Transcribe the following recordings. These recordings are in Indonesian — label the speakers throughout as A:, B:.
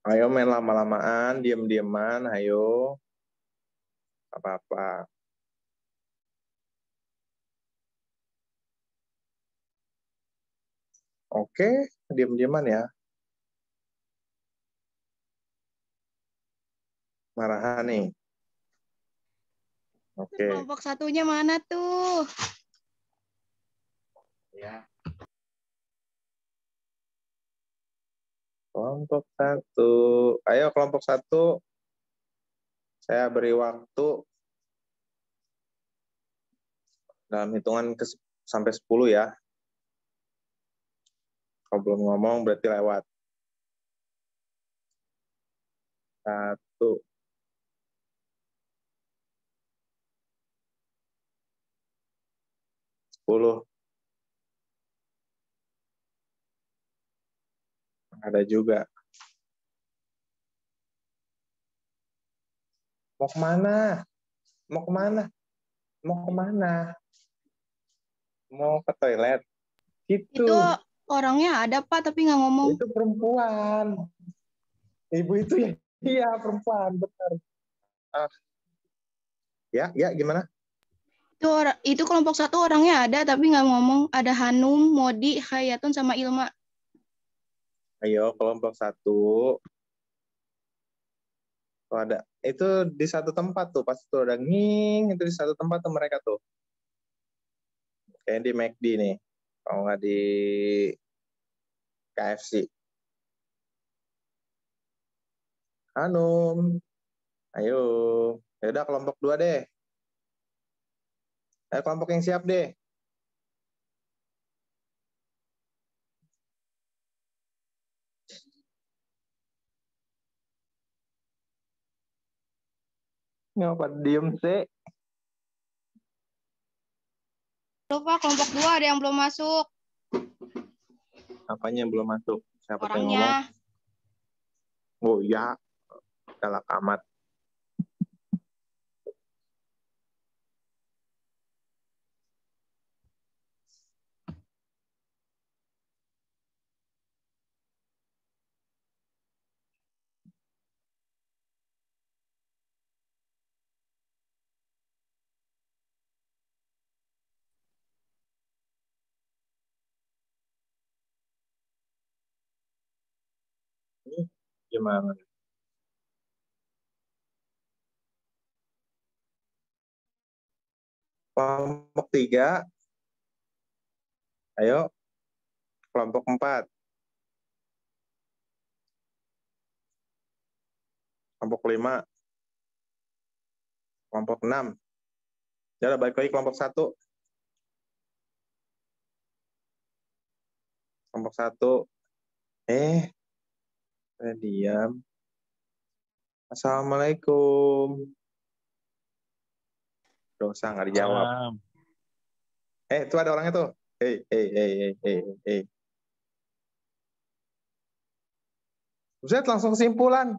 A: Ayo main lama-lamaan, diam-diaman, ayo. Apa-apa. Oke, diam-diaman ya. Marahan nih. Oke.
B: Kelompok satunya mana tuh?
A: Ya. Kelompok satu. Ayo kelompok satu. Saya beri waktu dalam hitungan sampai 10 ya. Kalau belum ngomong berarti lewat. 1. 10. Ada juga. Mau kemana? Mau kemana? Mau kemana? Mau ke toilet?
B: Itu orangnya ada Pak, tapi nggak ngomong.
A: Itu perempuan. Ibu itu ya? Iya, perempuan, benar. Ya, gimana?
B: Itu kelompok satu orangnya ada, tapi nggak ngomong. Ada Hanum, Modi, Hayatun, sama Ilma.
A: Ayo, kelompok satu. Tuh ada. Itu di satu tempat tuh. Pasti tuh ada nging. Itu di satu tempat tuh mereka tuh. Kayaknya di McD nih. Kalau nggak di KFC. Hanum. Ayo. Ya udah kelompok 2 deh. Ayo kelompok yang siap deh. Ngapa diem sih?
B: Lupa kelompok 2 ada yang belum masuk.
A: Apanya yang belum masuk? Siapa yang ngomong?
B: Orangnya.
A: Oh ya, galak amat. Gimana? Kelompok 3. Ayo. Kelompok 4. Kelompok 5. Kelompok 6. Ya udah balik lagi kelompok 1. Kelompok 1. Saya diam. Assalamualaikum. Dosa nggak dijawab. Itu ada orangnya tuh. Hey. Buset, langsung kesimpulan.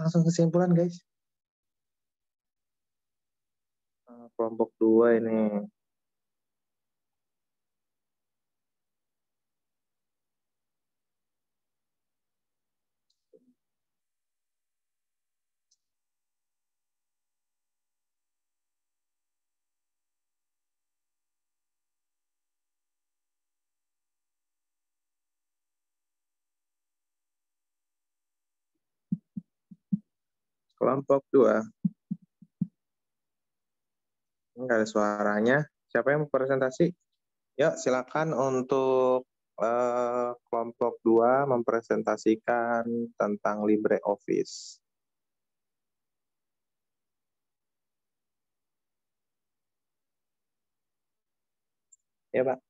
A: Langsung kesimpulan, guys. Kelompok 2 ini. Kelompok 2. Nggak ada suaranya. Siapa yang mau presentasi? Yuk, silakan untuk kelompok 2 mempresentasikan tentang LibreOffice. Ya, Pak.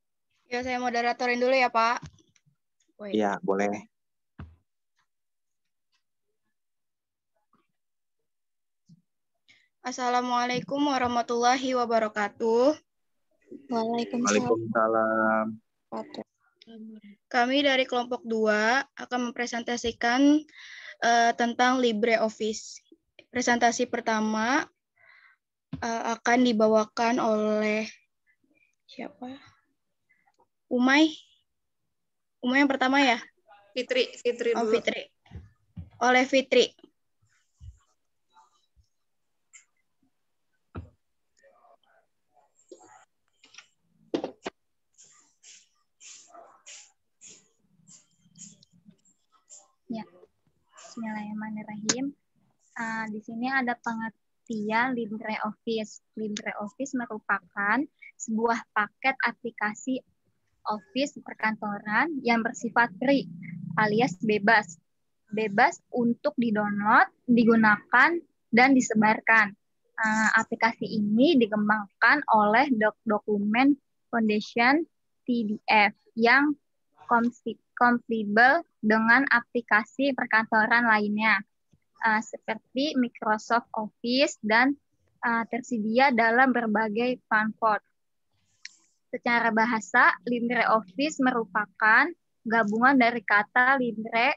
B: Ya, saya moderatorin dulu ya, Pak.
A: Iya, boleh.
B: Assalamualaikum warahmatullahi wabarakatuh.
A: Waalaikumsalam.
B: Kami dari kelompok 2 akan mempresentasikan tentang LibreOffice. Presentasi pertama akan dibawakan oleh Siapa? Umay yang pertama ya?
C: Fitri
B: Oh,
C: dulu.
B: Fitri. Oleh Fitri.
D: Ya, Bismillahirrahmanirrahim. Di sini ada pengertian LibreOffice. LibreOffice merupakan sebuah paket aplikasi Office perkantoran yang bersifat free alias bebas. Bebas untuk di-download, digunakan, dan disebarkan. Aplikasi ini dikembangkan oleh Dokumen Foundation TDF yang kompatibel dengan aplikasi perkantoran lainnya, seperti Microsoft Office dan tersedia dalam berbagai platform. Secara bahasa, LibreOffice merupakan gabungan dari kata libre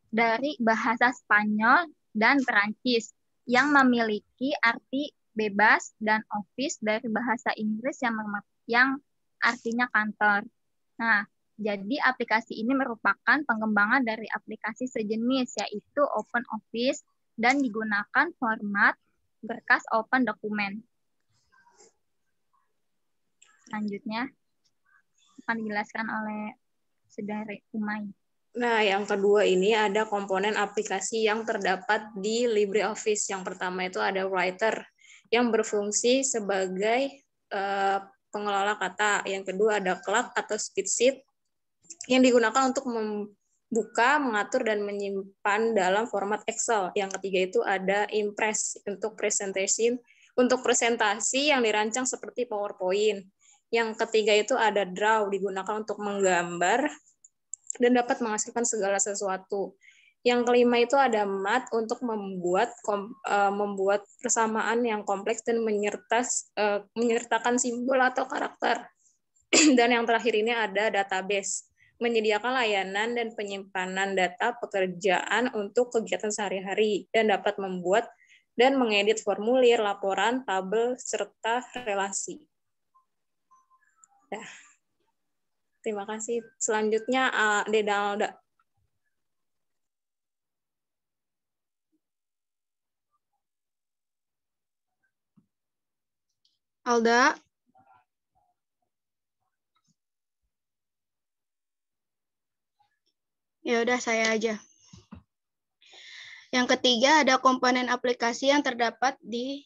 D: dari bahasa Spanyol dan Perancis yang memiliki arti bebas dan office dari bahasa Inggris yang artinya kantor. Nah, jadi aplikasi ini merupakan pengembangan dari aplikasi sejenis yaitu OpenOffice dan digunakan format berkas open dokumen. Selanjutnya akan dijelaskan oleh Saudari Umay.
C: Nah, yang kedua ini ada komponen aplikasi yang terdapat di LibreOffice. Yang pertama itu ada Writer yang berfungsi sebagai pengelola kata. Yang kedua ada Clerk atau Spreadsheet yang digunakan untuk membuka, mengatur, dan menyimpan dalam format Excel. Yang ketiga itu ada Impress untuk presentasi yang dirancang seperti PowerPoint. Yang ketiga itu ada Draw, digunakan untuk menggambar dan dapat menghasilkan segala sesuatu. Yang kelima itu ada Math untuk membuat persamaan yang kompleks dan menyertakan simbol atau karakter. Dan yang terakhir ini ada Database, menyediakan layanan dan penyimpanan data pekerjaan untuk kegiatan sehari-hari dan dapat membuat dan mengedit formulir, laporan, tabel, serta relasi. Nah, terima kasih. Selanjutnya, Deda Alda.
B: Alda. Ya udah, saya aja. Yang ketiga ada komponen aplikasi yang terdapat di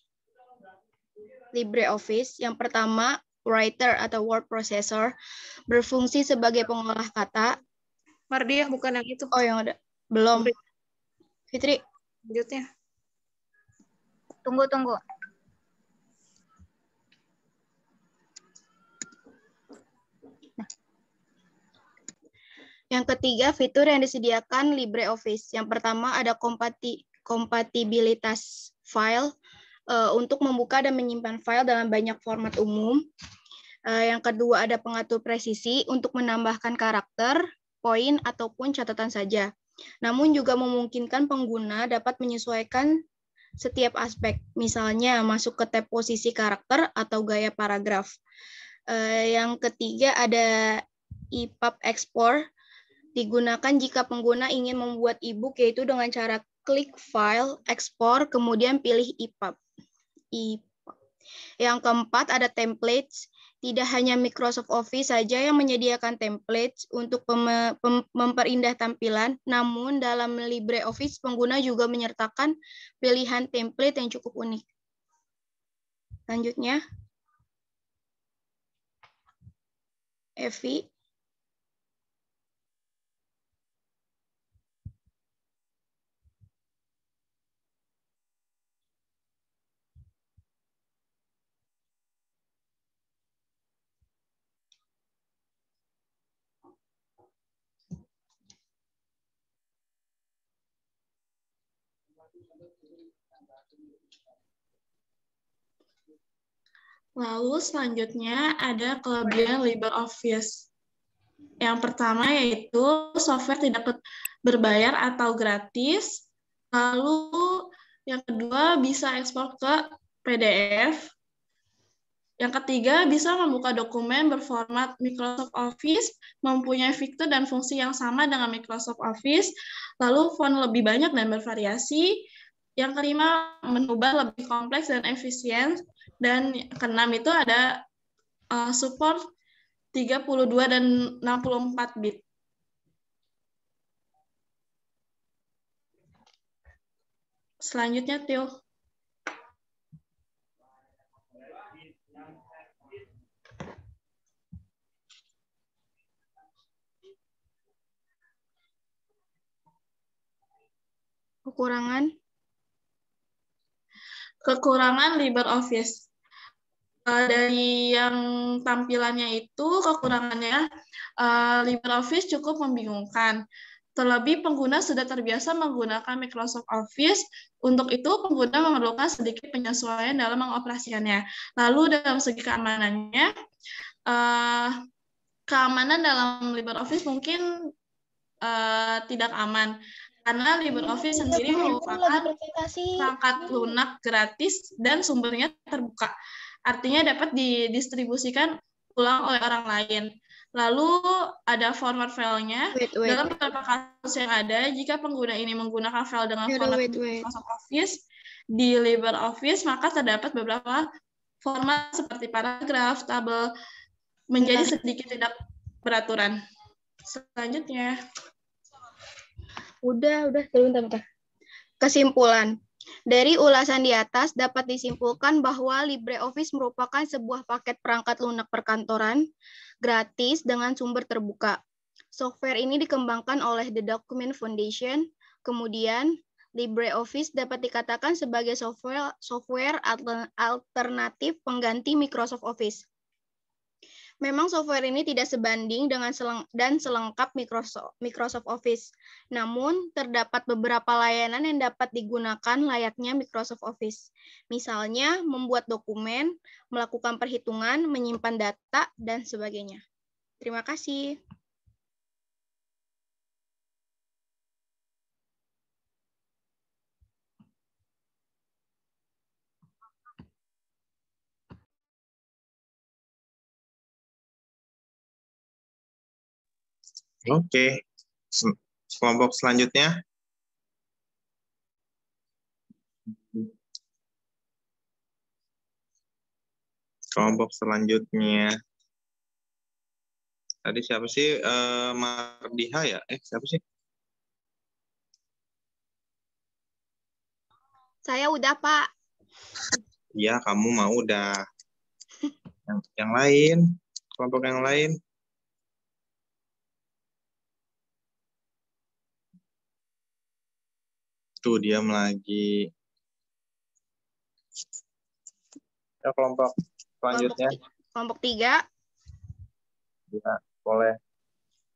B: LibreOffice. Yang pertama, Writer atau Word Processor berfungsi sebagai pengolah kata.
C: Mardiah, bukan yang itu.
B: Oh, yang ada. Belum. Fitri.
C: Lanjutnya.
D: Tunggu.
B: Yang ketiga, fitur yang disediakan LibreOffice. Yang pertama ada kompatibilitas file untuk membuka dan menyimpan file dalam banyak format umum. Yang kedua ada pengatur presisi untuk menambahkan karakter, poin, ataupun catatan saja. Namun juga memungkinkan pengguna dapat menyesuaikan setiap aspek, misalnya masuk ke tab posisi karakter atau gaya paragraf. Yang ketiga ada EPUB Export, digunakan jika pengguna ingin membuat e-book, yaitu dengan cara klik file, ekspor, kemudian pilih EPUB. Yang keempat ada templates. Tidak hanya Microsoft Office saja yang menyediakan templates untuk memperindah tampilan, namun dalam LibreOffice pengguna juga menyertakan pilihan template yang cukup unik. Selanjutnya, Evi.
E: Lalu selanjutnya ada kelebihan LibreOffice. Yang pertama yaitu software tidak berbayar atau gratis. Lalu yang kedua bisa ekspor ke PDF. Yang ketiga, bisa membuka dokumen berformat Microsoft Office, mempunyai fitur dan fungsi yang sama dengan Microsoft Office, lalu font lebih banyak dan bervariasi. Yang kelima, mengubah lebih kompleks dan efisien. Dan keenam itu ada support 32 dan 64 bit. Selanjutnya, Tio. Kekurangan LibreOffice. Dari yang tampilannya itu, kekurangannya LibreOffice cukup membingungkan. Terlebih pengguna sudah terbiasa menggunakan Microsoft Office, untuk itu pengguna memerlukan sedikit penyesuaian dalam mengoperasikannya. Lalu dalam segi keamanannya, keamanan dalam LibreOffice mungkin tidak aman, karena LibreOffice sendiri merupakan perangkat lunak gratis dan sumbernya terbuka. Artinya dapat didistribusikan ulang oleh orang lain. Lalu ada format filenya. Dalam beberapa kasus yang ada, jika pengguna ini menggunakan file dengan format Microsoft Office di LibreOffice, maka terdapat beberapa format seperti paragraf, tabel, menjadi sedikit tidak beraturan. Selanjutnya.
B: Udah, bentar. Kesimpulan. Dari ulasan di atas dapat disimpulkan bahwa LibreOffice merupakan sebuah paket perangkat lunak perkantoran gratis dengan sumber terbuka. Software ini dikembangkan oleh The Document Foundation. Kemudian, LibreOffice dapat dikatakan sebagai software alternatif pengganti Microsoft Office. Memang software ini tidak sebanding dengan selengkap Microsoft Office. Namun, terdapat beberapa layanan yang dapat digunakan layaknya Microsoft Office. Misalnya, membuat dokumen, melakukan perhitungan, menyimpan data, dan sebagainya. Terima kasih.
A: Oke. Kelompok selanjutnya. Kelompok selanjutnya. Tadi siapa sih? Mardiha ya? Siapa sih?
B: Saya udah, Pak.
A: Iya, kamu mau udah. Yang lain? Kelompok yang lain? Tuh, diam lagi. Ya, kelompok selanjutnya.
B: Kelompok 3.
A: Ya, boleh.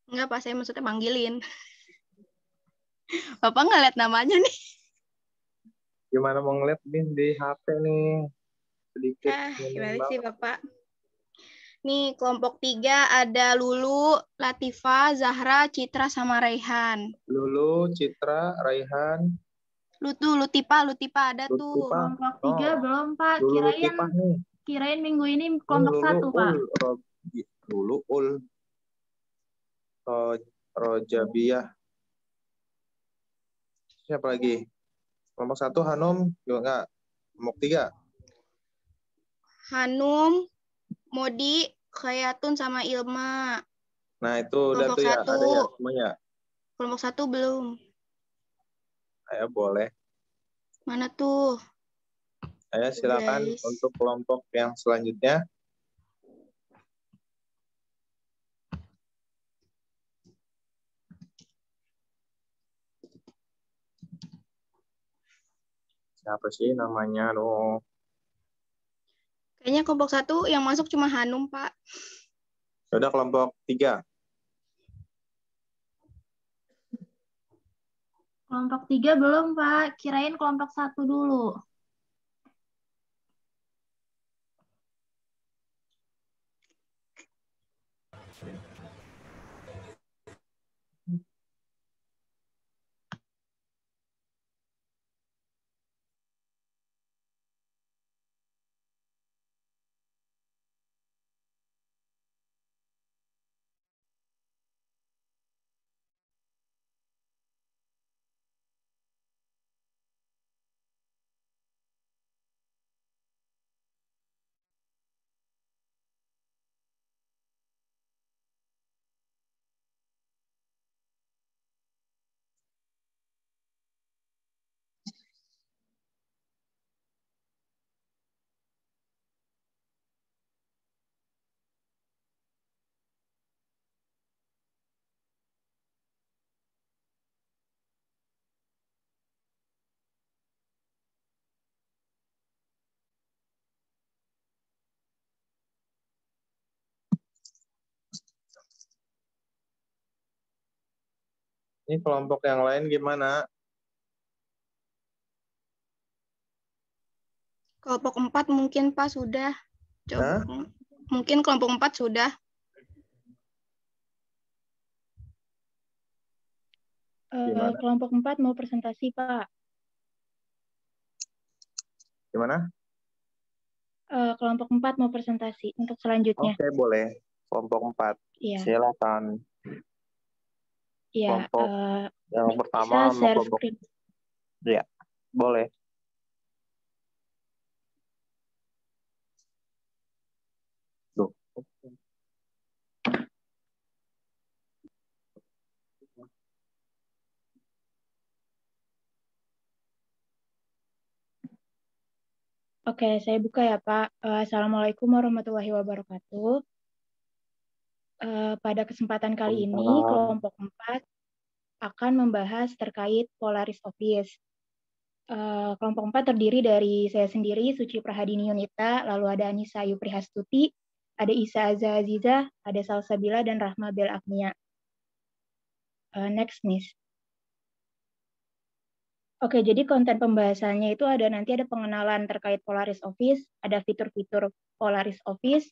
B: Enggak, Pak. Saya maksudnya manggilin. Bapak nggak lihat namanya nih.
A: Gimana mau ngeliat nih di HP nih? Sedikit.
B: Gimana sih, Bapak? Nih, kelompok 3 ada Lulu, Latifa, Zahra, Citra, sama Raihan.
A: Lulu, Citra, Raihan.
B: Lutipa ada
A: Lutipa.
B: tuh.
D: Kelompok 3 belum, Pak. Kirain minggu ini kelompok 1, Pak.
A: Lulu, Ul. Rojabiah. Siapa lagi? Kelompok 1, Hanum. Juga enggak. Kelompok 3.
B: Hanum, Modi, Khayatun, sama Ilma.
A: Nah, itu udah tuh ya. Ada ya semuanya?
B: Kelompok 1 belum.
A: Ayo, boleh.
B: Mana tuh?
A: Ayo, silakan untuk kelompok yang selanjutnya. Siapa sih namanya?
B: Kayaknya kelompok 1 yang masuk cuma Hanum, Pak.
A: Udah kelompok 3.
D: Kelompok 3 belum, Pak. Kirain kelompok 1 dulu.
A: Ini kelompok yang lain gimana?
B: Kelompok 4 mungkin Pak sudah. Coba. Mungkin kelompok 4 sudah.
D: Kelompok 4 mau presentasi, Pak.
A: Gimana?
D: Kelompok 4 mau presentasi untuk selanjutnya.
A: Oke, boleh. Kelompok 4.
D: Iya.
A: Silakan.
D: Iya.
A: Kelompok yang pertama
D: bisa share
A: kelompok.
D: screen.
A: Iya, boleh. Tuh.
D: Oke, saya buka ya, Pak. Assalamualaikum warahmatullahi wabarakatuh. Pada kesempatan kali ini, kelompok 4 akan membahas terkait Polaris Office. Kelompok 4 terdiri dari saya sendiri, Suci Prahadini Yunita, lalu ada Anissa Ayu Prihastuti, ada Isa Aziza, ada Salsabila, dan Rahma Bel Agnia. Next, Miss. Oke, jadi konten pembahasannya itu nanti ada pengenalan terkait Polaris Office, ada fitur-fitur Polaris Office,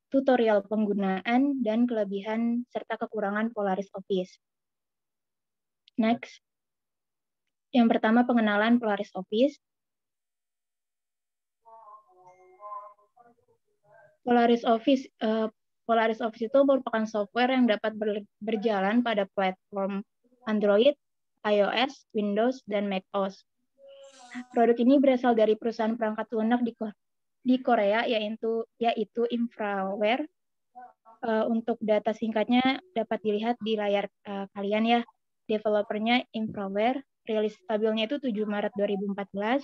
D: tutorial penggunaan, dan kelebihan serta kekurangan Polaris Office. Next. Yang pertama pengenalan Polaris Office. Polaris Office itu merupakan software yang dapat berjalan pada platform Android, iOS, Windows, dan macOS. Produk ini berasal dari perusahaan perangkat lunak di Korea, yaitu Infraware. Untuk data singkatnya dapat dilihat di layar kalian ya. Developernya Infraware, rilis stabilnya itu 7 Maret 2014.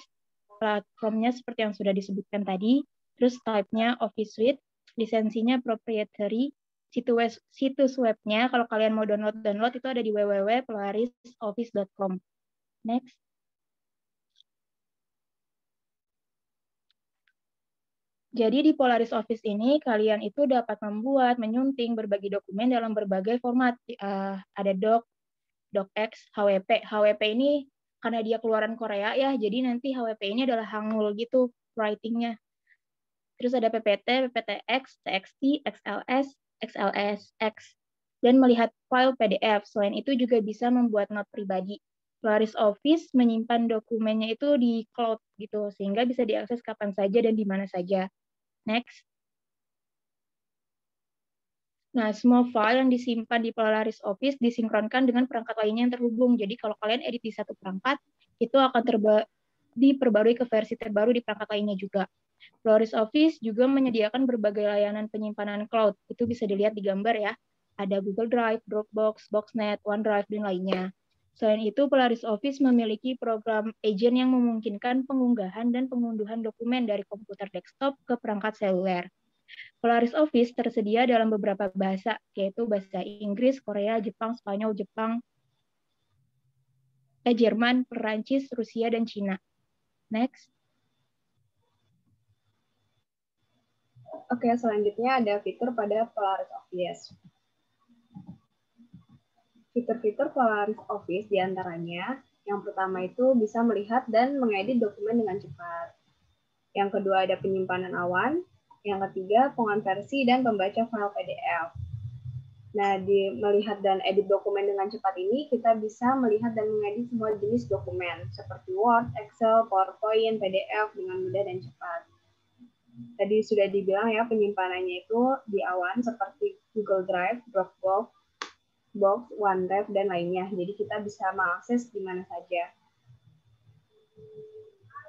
D: Platformnya seperti yang sudah disebutkan tadi. Terus type-nya Office Suite, lisensinya proprietary. Situs webnya kalau kalian mau download itu ada di www.polarisoffice.com. Next. Jadi di Polaris Office ini kalian itu dapat membuat, menyunting, berbagi dokumen dalam berbagai format. Ada doc, docx, HWP. HWP ini karena dia keluaran Korea ya, jadi nanti HWP ini adalah Hangul gitu writing-nya. Terus ada PPT, PPTX, TXT, XLS, XLSX, dan melihat file PDF. Selain itu juga bisa membuat note pribadi. Polaris Office menyimpan dokumennya itu di cloud gitu, sehingga bisa diakses kapan saja dan di mana saja. Next. Nah, semua file yang disimpan di Polaris Office disinkronkan dengan perangkat lainnya yang terhubung. Jadi kalau kalian edit di satu perangkat, itu akan diperbarui ke versi terbaru di perangkat lainnya juga. Polaris Office juga menyediakan berbagai layanan penyimpanan cloud. Itu bisa dilihat di gambar ya. Ada Google Drive, Dropbox, Boxnet, OneDrive, dan lainnya. Selain itu, Polaris Office memiliki program agent yang memungkinkan pengunggahan dan pengunduhan dokumen dari komputer desktop ke perangkat seluler. Polaris Office tersedia dalam beberapa bahasa, yaitu bahasa Inggris, Korea, Jepang, Spanyol, Jerman, Perancis, Rusia, dan Cina. Next.
C: Oke, selanjutnya ada fitur pada Polaris Office. Fitur-fitur Polaris Office diantaranya, yang pertama itu bisa melihat dan mengedit dokumen dengan cepat. Yang kedua ada penyimpanan awan. Yang ketiga, pengonversi dan pembaca file PDF. Nah, di melihat dan edit dokumen dengan cepat ini, kita bisa melihat dan mengedit semua jenis dokumen, seperti Word, Excel, PowerPoint, PDF dengan mudah dan cepat. Tadi sudah dibilang ya, penyimpanannya itu di awan seperti Google Drive, Dropbox, OneDrive, dan lainnya. Jadi kita bisa mengakses di mana saja.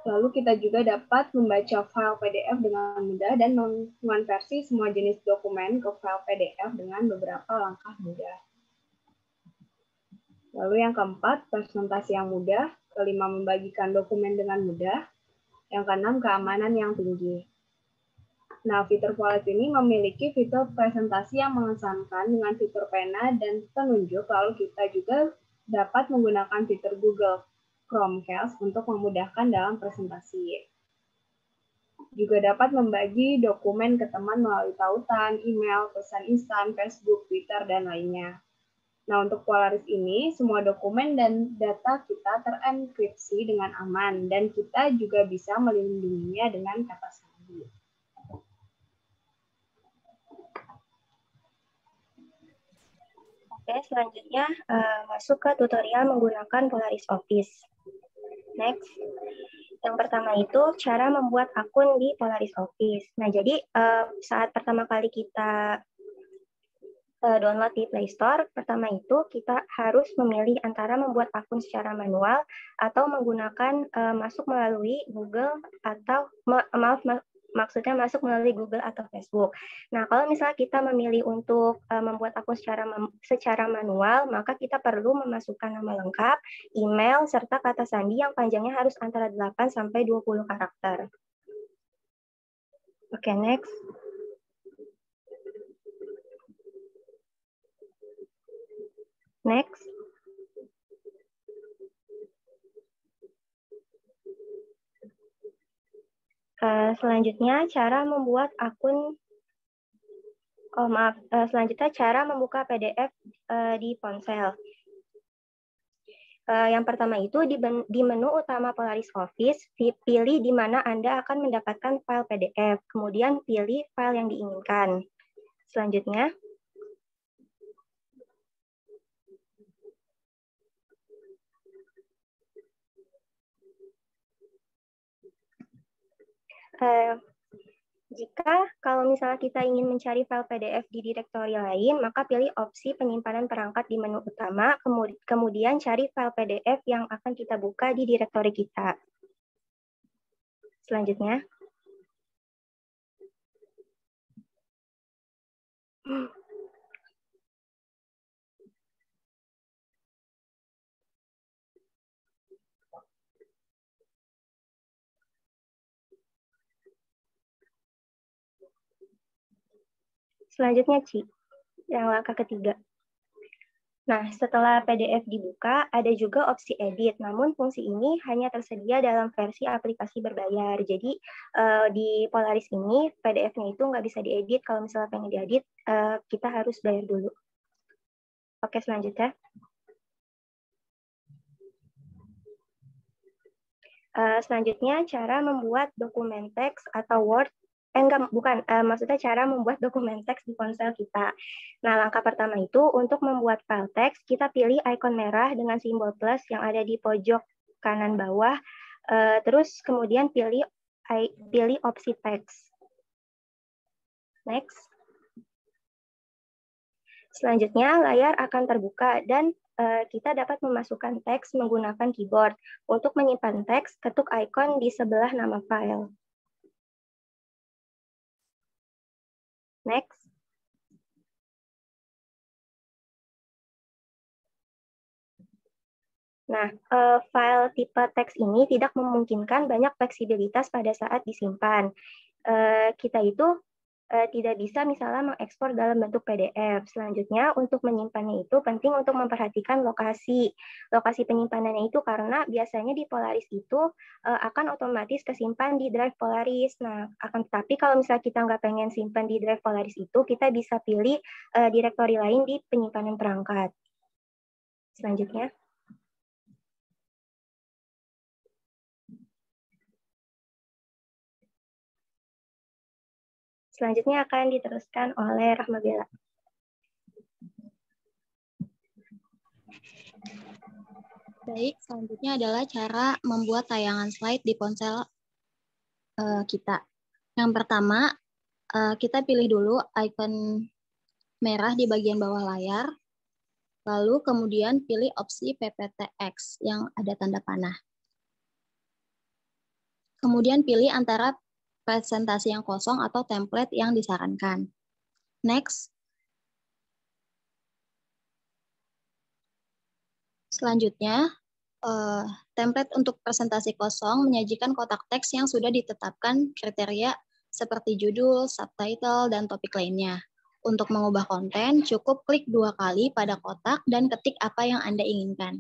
C: Lalu kita juga dapat membaca file PDF dengan mudah dan mengonversi semua jenis dokumen ke file PDF dengan beberapa langkah mudah. Lalu yang keempat, presentasi yang mudah. Kelima, membagikan dokumen dengan mudah. Yang keenam, keamanan yang tinggi. Nah, fitur Polaris ini memiliki fitur presentasi yang mengesankan dengan fitur pena dan penunjuk, lalu kita juga dapat menggunakan fitur Google Chromecast untuk memudahkan dalam presentasi. Juga dapat membagi dokumen ke teman melalui tautan, email, pesan instan, Facebook, Twitter, dan lainnya.
F: Nah, untuk Polaris ini, semua dokumen dan data kita terenkripsi dengan aman, dan kita juga bisa melindunginya dengan kata sandi.
G: Oke, selanjutnya masuk ke tutorial menggunakan Polaris Office. Next. Yang pertama itu cara membuat akun di Polaris Office. Nah, jadi saat pertama kali kita download di Play Store, pertama itu kita harus memilih antara membuat akun secara manual atau menggunakan masuk melalui Google atau maksudnya masuk melalui Google atau Facebook. Nah, kalau misalnya kita memilih untuk membuat akun secara manual, maka kita perlu memasukkan nama lengkap, email, serta kata sandi yang panjangnya harus antara 8 sampai 20 karakter. Oke, next. Next. Selanjutnya cara membuat akun, selanjutnya cara membuka PDF di ponsel. Yang pertama itu di menu utama Polaris Office, pilih di mana Anda akan mendapatkan file PDF, kemudian pilih file yang diinginkan. Selanjutnya, jika kalau misalnya kita ingin mencari file PDF di direktori lain, maka pilih opsi penyimpanan perangkat di menu utama, kemudian cari file PDF yang akan kita buka di direktori kita. Selanjutnya, Ci, yang langkah ketiga. Nah, setelah PDF dibuka, ada juga opsi edit. Namun fungsi ini hanya tersedia dalam versi aplikasi berbayar. Jadi di Polaris ini, PDF-nya itu nggak bisa diedit. Kalau misalnya pengen diedit, kita harus bayar dulu. Oke, selanjutnya. Selanjutnya, cara membuat dokumen teks atau Word. Maksudnya cara membuat dokumen teks di ponsel kita. Nah, langkah pertama itu untuk membuat file teks, kita pilih ikon merah dengan simbol plus yang ada di pojok kanan bawah, terus kemudian pilih opsi teks. Next. Selanjutnya, layar akan terbuka dan kita dapat memasukkan teks menggunakan keyboard. Untuk menyimpan teks, ketuk ikon di sebelah nama file. Next. Nah, file tipe teks ini tidak memungkinkan banyak fleksibilitas pada saat disimpan. Kita itu tidak bisa misalnya mengekspor dalam bentuk PDF. Selanjutnya, untuk menyimpannya itu penting untuk memperhatikan lokasi penyimpanannya itu karena biasanya di Polaris itu akan otomatis kesimpan di drive Polaris. Nah, akan tetapi kalau misalnya kita nggak pengen simpan di drive Polaris itu, kita bisa pilih direktori lain di penyimpanan perangkat. Selanjutnya. Selanjutnya akan diteruskan oleh Rahma Bella.
B: Baik, selanjutnya adalah cara membuat tayangan slide di ponsel kita. Yang pertama, kita pilih dulu ikon merah di bagian bawah layar, lalu kemudian pilih opsi PPTX yang ada tanda panah. Kemudian pilih antara presentasi yang kosong atau template yang disarankan. Next. Selanjutnya, template untuk presentasi kosong menyajikan kotak teks yang sudah ditetapkan kriteria seperti judul, subtitle, dan topik lainnya. Untuk mengubah konten, cukup klik 2 kali pada kotak dan ketik apa yang Anda inginkan.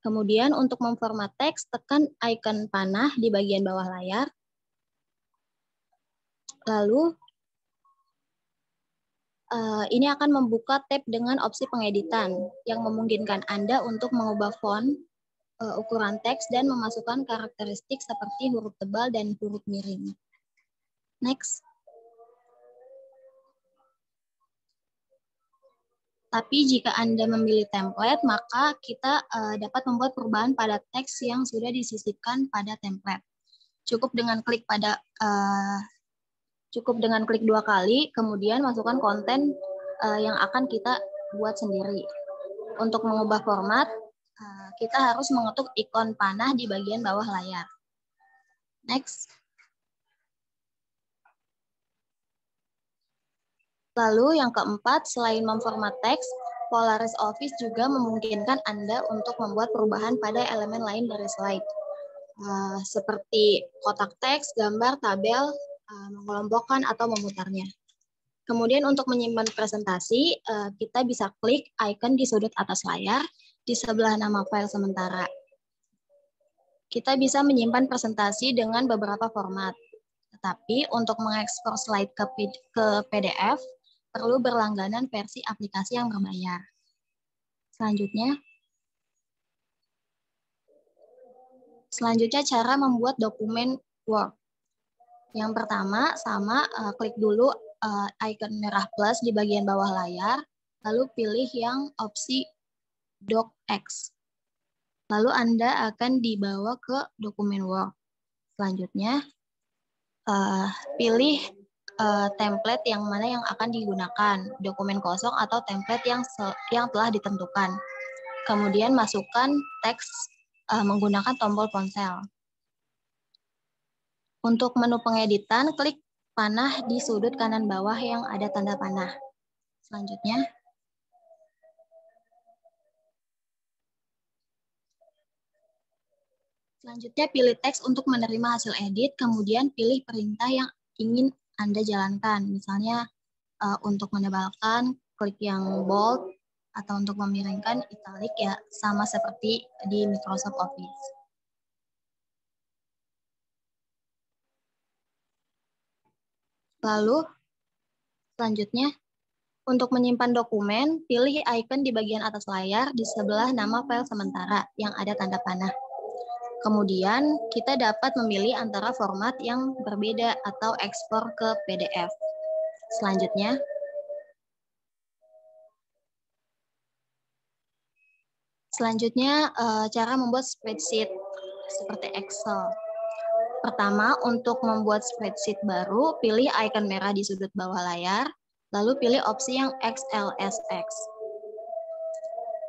B: Kemudian untuk memformat teks, tekan ikon panah di bagian bawah layar. Lalu, Ini akan membuka tab dengan opsi pengeditan yang memungkinkan Anda untuk mengubah font, ukuran teks, dan memasukkan karakteristik seperti huruf tebal dan huruf miring. Next. Tapi jika Anda memilih template, maka kita dapat membuat perubahan pada teks yang sudah disisipkan pada template. Cukup dengan klik 2 kali, kemudian masukkan konten yang akan kita buat sendiri. Untuk mengubah format, kita harus mengetuk ikon panah di bagian bawah layar. Next. Lalu yang keempat, selain memformat teks, Polaris Office juga memungkinkan Anda untuk membuat perubahan pada elemen lain dari slide. Seperti kotak teks, gambar, tabel, mengelompokkan atau memutarnya. Kemudian untuk menyimpan presentasi, kita bisa klik icon di sudut atas layar di sebelah nama file sementara. Kita bisa menyimpan presentasi dengan beberapa format. Tetapi untuk mengekspor slide ke PDF, perlu berlangganan versi aplikasi yang berbayar. Selanjutnya cara membuat dokumen Word. Yang pertama, klik dulu icon merah plus di bagian bawah layar, lalu pilih yang opsi DocX. Lalu Anda akan dibawa ke dokumen Word. Selanjutnya, pilih template yang mana yang akan digunakan, dokumen kosong atau template yang telah ditentukan. Kemudian masukkan teks menggunakan tombol ponsel. Untuk menu pengeditan, klik panah di sudut kanan bawah yang ada tanda panah. Selanjutnya pilih teks untuk menerima hasil edit, kemudian pilih perintah yang ingin Anda jalankan. Misalnya untuk menebalkan, klik yang bold, atau untuk memiringkan italic ya sama seperti di Microsoft Office. Lalu selanjutnya untuk menyimpan dokumen, pilih icon di bagian atas layar di sebelah nama file sementara yang ada tanda panah. Kemudian kita dapat memilih antara format yang berbeda atau ekspor ke PDF. Selanjutnya, cara membuat spreadsheet seperti Excel. Pertama, untuk membuat spreadsheet baru, pilih icon merah di sudut bawah layar, lalu pilih opsi yang XLSX.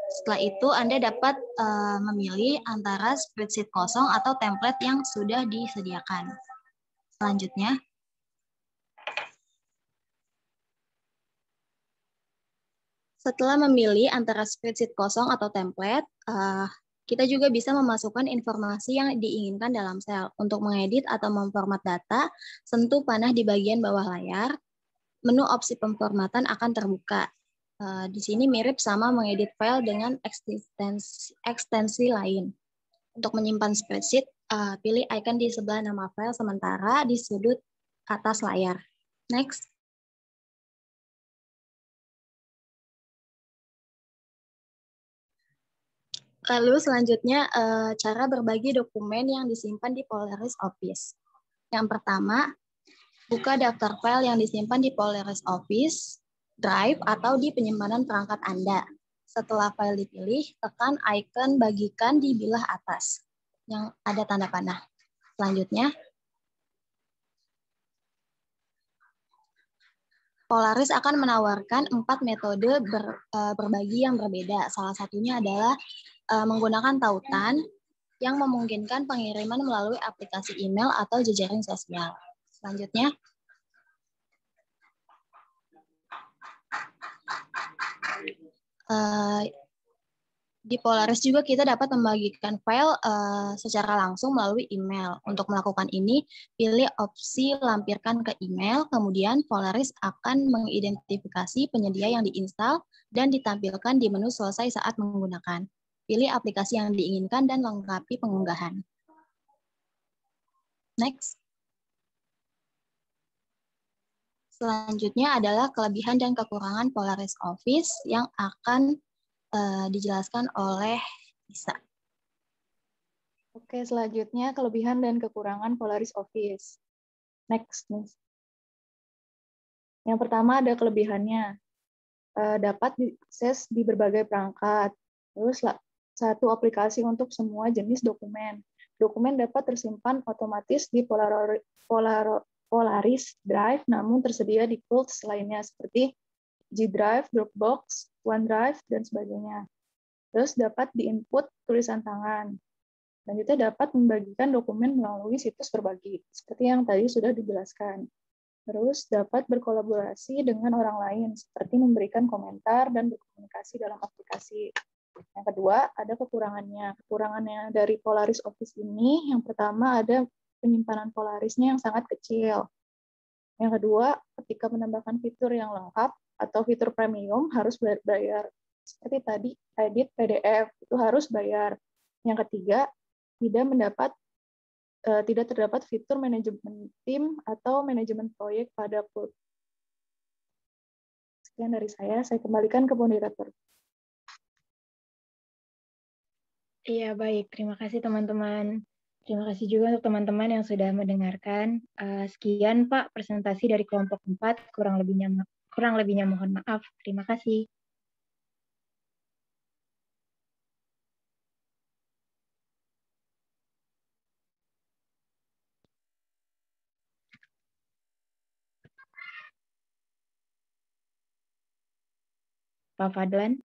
B: Setelah itu, Anda dapat memilih antara spreadsheet kosong atau template yang sudah disediakan. Selanjutnya, setelah memilih antara spreadsheet kosong atau template, kita juga bisa memasukkan informasi yang diinginkan dalam sel. Untuk mengedit atau memformat data, sentuh panah di bagian bawah layar. Menu opsi pemformatan akan terbuka. Di sini mirip sama mengedit file dengan ekstensi lain. Untuk menyimpan spreadsheet, pilih icon di sebelah nama file sementara di sudut atas layar. Next. Lalu selanjutnya cara berbagi dokumen yang disimpan di Polaris Office. Yang pertama, buka daftar file yang disimpan di Polaris Office, Drive, atau di penyimpanan perangkat Anda. Setelah file dipilih, tekan icon bagikan di bilah atas yang ada tanda panah. Selanjutnya, Polaris akan menawarkan 4 metode berbagi yang berbeda. Salah satunya adalah menggunakan tautan yang memungkinkan pengiriman melalui aplikasi email atau jejaring sosial. Selanjutnya, di Polaris juga kita dapat membagikan file secara langsung melalui email. Untuk melakukan ini, pilih opsi lampirkan ke email, kemudian Polaris akan mengidentifikasi penyedia yang diinstal dan ditampilkan di menu selesai saat menggunakan. Pilih aplikasi yang diinginkan dan lengkapi pengunggahan. Next.
H: Selanjutnya adalah kelebihan dan kekurangan Polaris Office yang akan dijelaskan oleh Isa.
I: Oke, selanjutnya kelebihan dan kekurangan Polaris Office. Next. Yang pertama ada kelebihannya. Dapat diakses di berbagai perangkat. Terus satu aplikasi untuk semua jenis dokumen. Dokumen dapat tersimpan otomatis di Polaris Drive, namun tersedia di tools lainnya seperti G Drive, Dropbox, OneDrive, dan sebagainya. Terus dapat diinput tulisan tangan. Selanjutnya dapat membagikan dokumen melalui situs berbagi, seperti yang tadi sudah dijelaskan. Terus dapat berkolaborasi dengan orang lain, seperti memberikan komentar dan berkomunikasi dalam aplikasi. Yang kedua, ada kekurangannya. Kekurangannya dari Polaris Office ini, yang pertama ada penyimpanan Polarisnya yang sangat kecil. Yang kedua, ketika menambahkan fitur yang lengkap atau fitur premium harus bayar. Seperti tadi, edit PDF itu harus bayar. Yang ketiga, tidak terdapat fitur manajemen tim atau manajemen proyek pada Pulp. Sekian dari saya kembalikan ke moderator.
D: Iya, baik. Terima kasih teman-teman. Terima kasih juga untuk teman-teman yang sudah mendengarkan. Sekian Pak presentasi dari kelompok 4, kurang lebihnya mohon maaf. Terima kasih. Pak Fadlan.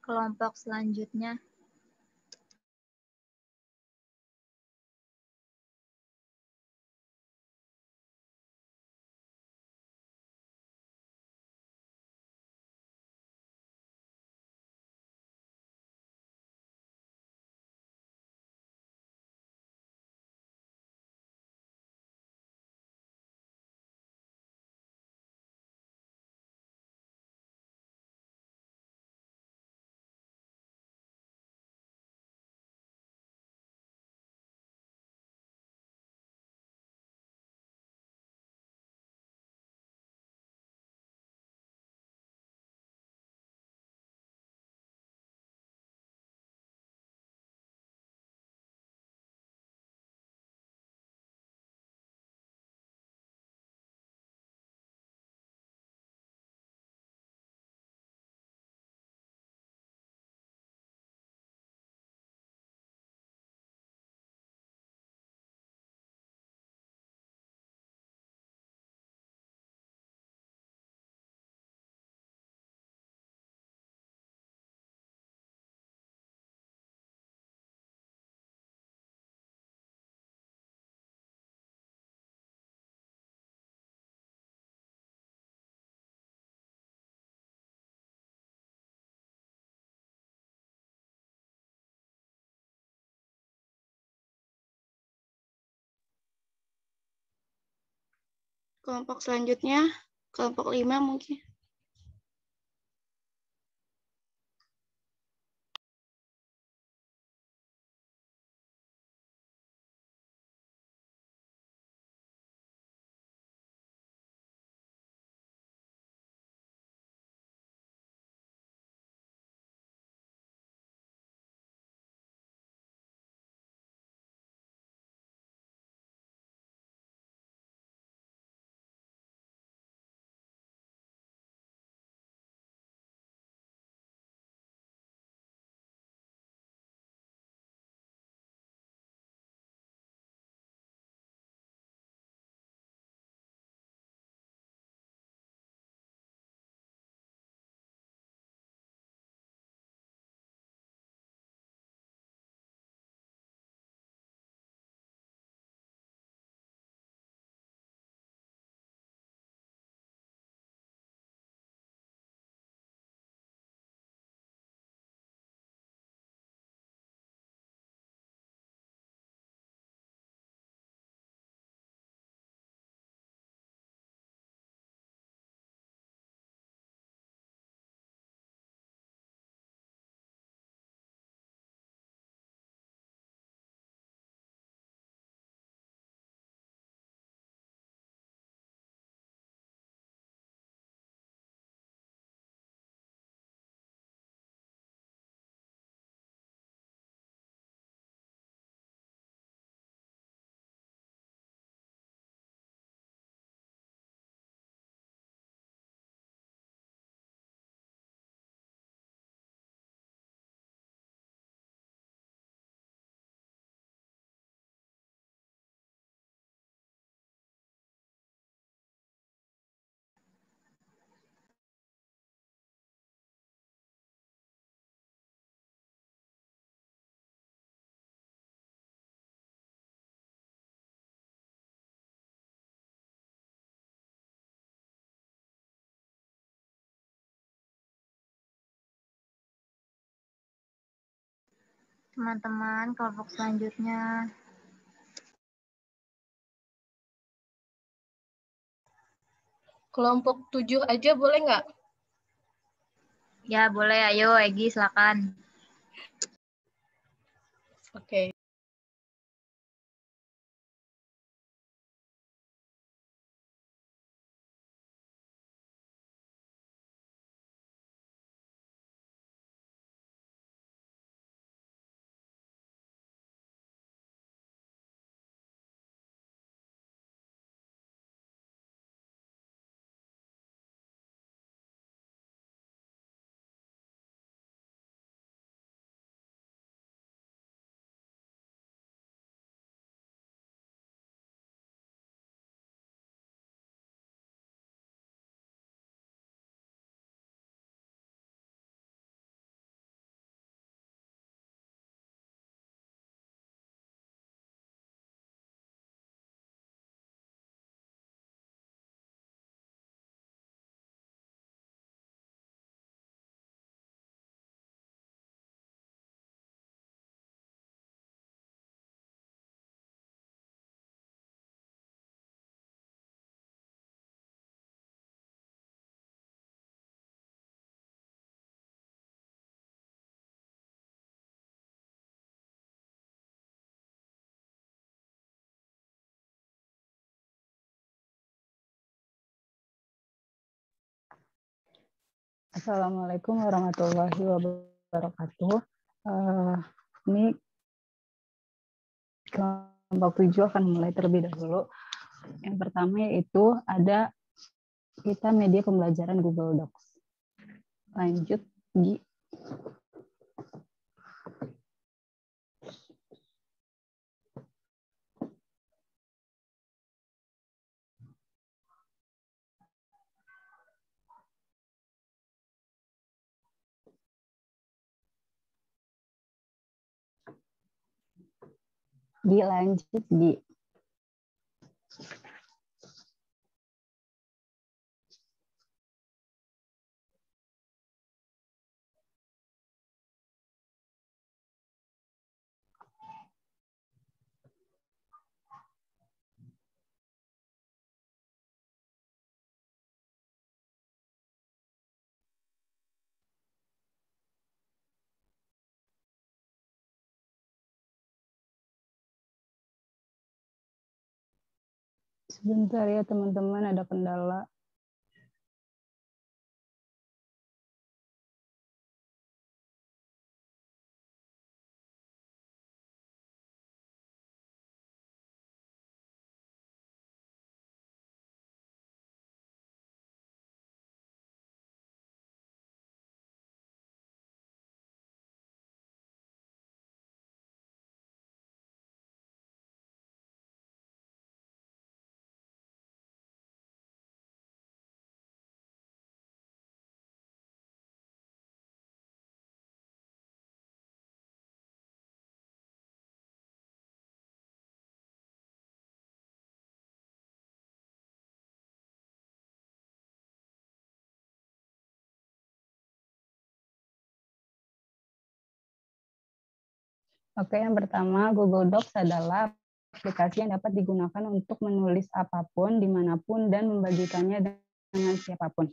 H: Kelompok selanjutnya.
B: Kelompok selanjutnya, kelompok 5 mungkin.
H: Teman-teman, kelompok selanjutnya.
J: Kelompok 7 aja boleh nggak?
H: Ya, boleh. Ayo, Egi, silakan.
J: Oke.
K: Assalamualaikum warahmatullahi wabarakatuh. Ini kelompok 7 akan mulai terlebih dahulu. Yang pertama yaitu ada kita media pembelajaran Google Docs. Lanjut, Gi. Gi, lanjut, Gi. Sebentar ya teman-teman, ada kendala. Oke, yang pertama, Google Docs adalah aplikasi yang dapat digunakan untuk menulis apapun, dimanapun, dan membagikannya dengan siapapun.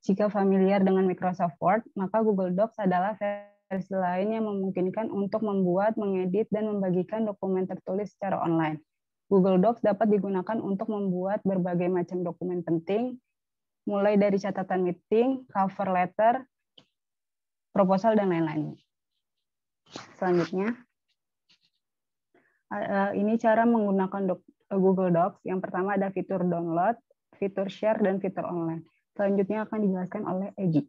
K: Jika familiar dengan Microsoft Word, maka Google Docs adalah versi lain yang memungkinkan untuk membuat, mengedit, dan membagikan dokumen tertulis secara online. Google Docs dapat digunakan untuk membuat berbagai macam dokumen penting, mulai dari catatan meeting, cover letter, proposal, dan lain-lain. Selanjutnya, ini cara menggunakan Google Docs. Yang pertama ada fitur download, fitur share, dan fitur online. Selanjutnya akan dijelaskan oleh Egi.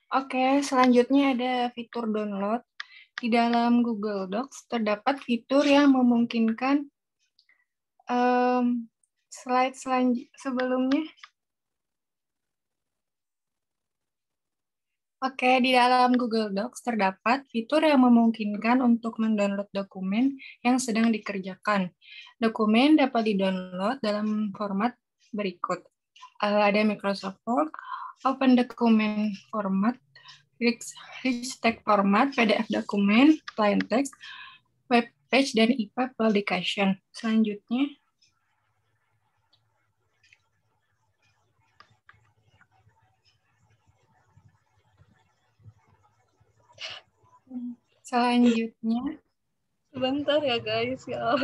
L: Oke, selanjutnya ada fitur download. Di dalam Google Docs terdapat fitur yang memungkinkan slide sebelumnya. Oke, di dalam Google Docs terdapat fitur yang memungkinkan untuk mendownload dokumen yang sedang dikerjakan. Dokumen dapat didownload dalam format berikut. Ada Microsoft Word, Open Document Format, Rich Text Format, PDF dokumen, Plain Text, Web Page, dan EPUB Publication. Selanjutnya,
J: sebentar ya guys ya.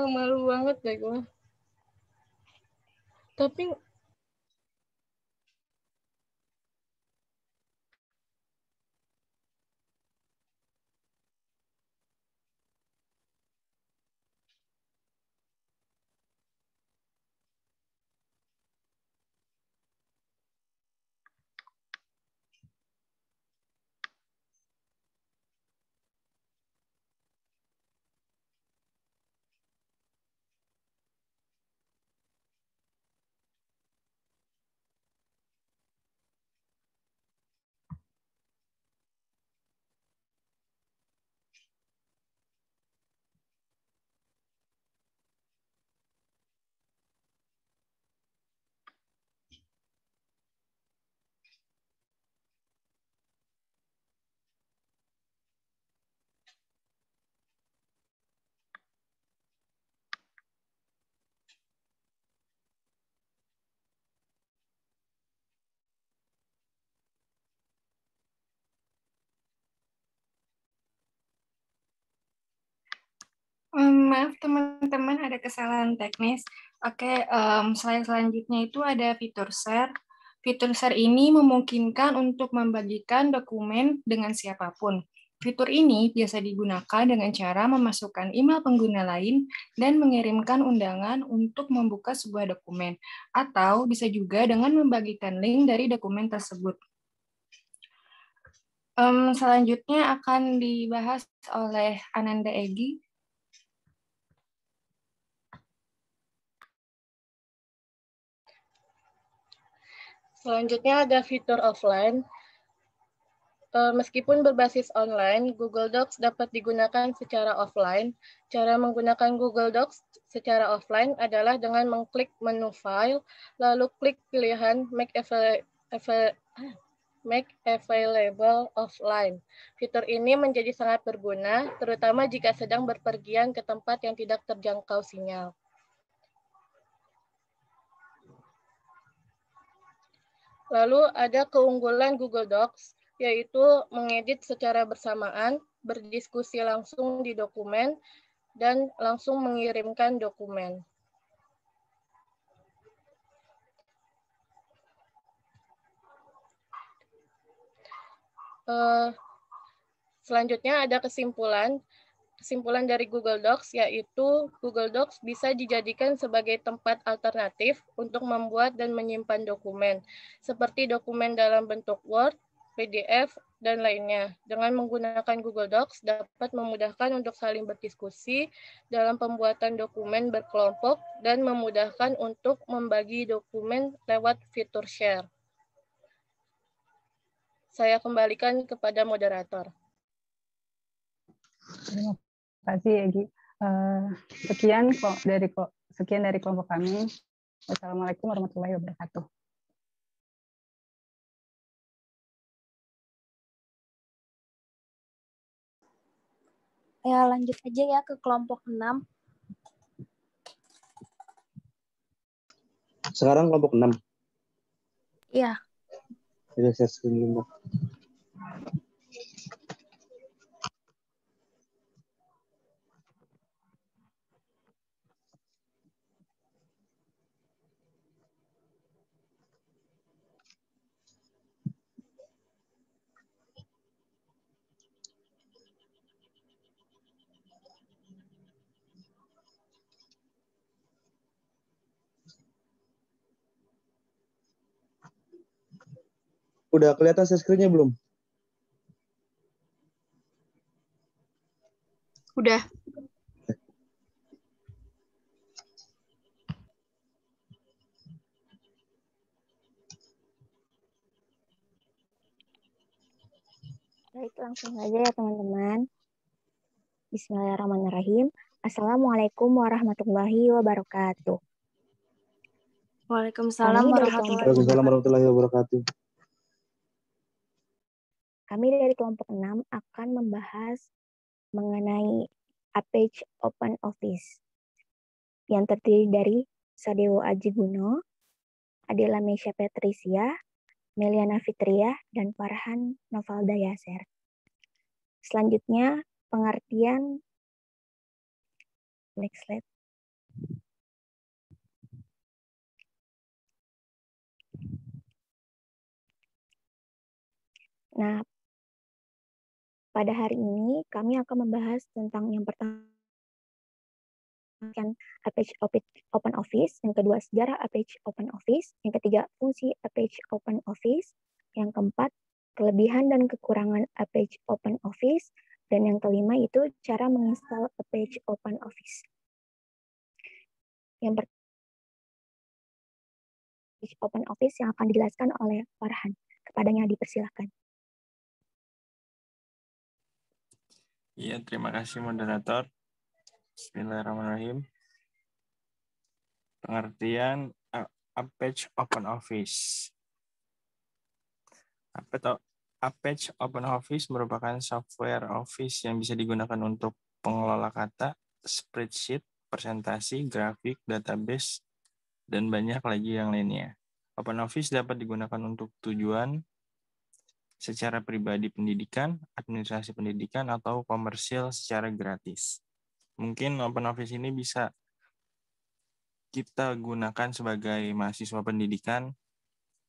J: Malu banget deh gue. Tapi
L: Maaf teman-teman, ada kesalahan teknis. Oke, slide selanjutnya itu ada fitur share. Fitur share ini memungkinkan untuk membagikan dokumen dengan siapapun. Fitur ini biasa digunakan dengan cara memasukkan email pengguna lain dan mengirimkan undangan untuk membuka sebuah dokumen, atau bisa juga dengan membagikan link dari dokumen tersebut. Selanjutnya akan dibahas oleh Ananda Egi.
J: Selanjutnya ada fitur offline. Meskipun berbasis online, Google Docs dapat digunakan secara offline. Cara menggunakan Google Docs secara offline adalah dengan mengklik menu File, lalu klik pilihan Make Available Offline. Fitur ini menjadi sangat berguna, terutama jika sedang berpergian ke tempat yang tidak terjangkau sinyal. Lalu ada keunggulan Google Docs, yaitu mengedit secara bersamaan, berdiskusi langsung di dokumen, dan langsung mengirimkan dokumen. Selanjutnya ada kesimpulan. Kesimpulan dari Google Docs yaitu Google Docs bisa dijadikan sebagai tempat alternatif untuk membuat dan menyimpan dokumen, seperti dokumen dalam bentuk Word, PDF, dan lainnya. Dengan menggunakan Google Docs dapat memudahkan untuk saling berdiskusi dalam pembuatan dokumen berkelompok dan memudahkan untuk membagi dokumen lewat fitur share. Saya kembalikan kepada moderator.
K: Terima kasih, Egi. Sekian dari kelompok kami. Wassalamualaikum warahmatullahi wabarakatuh.
M: Ya, lanjut aja ya ke kelompok 6.
N: Sekarang kelompok 6.
M: Iya.
N: Sudah share screen dulu. Udah kelihatan share screen-nya belum?
B: Udah.
G: Baik, langsung saja ya teman-teman. Bismillahirrahmanirrahim. Assalamualaikum warahmatullahi wabarakatuh.
M: Waalaikumsalam
N: warahmatullahi wabarakatuh.
G: Kami dari kelompok 6 akan membahas mengenai A-Page Open Office yang terdiri dari Sadewo Aji Guno, Adela Mesya Patricia, Meliana Fitria, dan Farhan Novalda Yaser. Selanjutnya, pengertian. Next slide. Nah, pada hari ini kami akan membahas tentang yang pertama A-Page Open Office, yang kedua sejarah A-Page Open Office, yang ketiga fungsi A-Page Open Office, yang keempat kelebihan dan kekurangan A-Page Open Office, dan yang kelima itu cara menginstal A-Page Open Office. Yang pertama Open Office yang akan dijelaskan oleh Farhan. Kepadanya dipersilakan.
O: Iya, terima kasih moderator. Bismillahirrahmanirrahim. Pengertian A-Page Open Office. A-Page Open Office merupakan software Office yang bisa digunakan untuk pengelola kata, spreadsheet, presentasi, grafik, database, dan banyak lagi yang lainnya. Open Office dapat digunakan untuk tujuan secara pribadi pendidikan, administrasi pendidikan, atau komersil secara gratis. Mungkin OpenOffice ini bisa kita gunakan sebagai mahasiswa pendidikan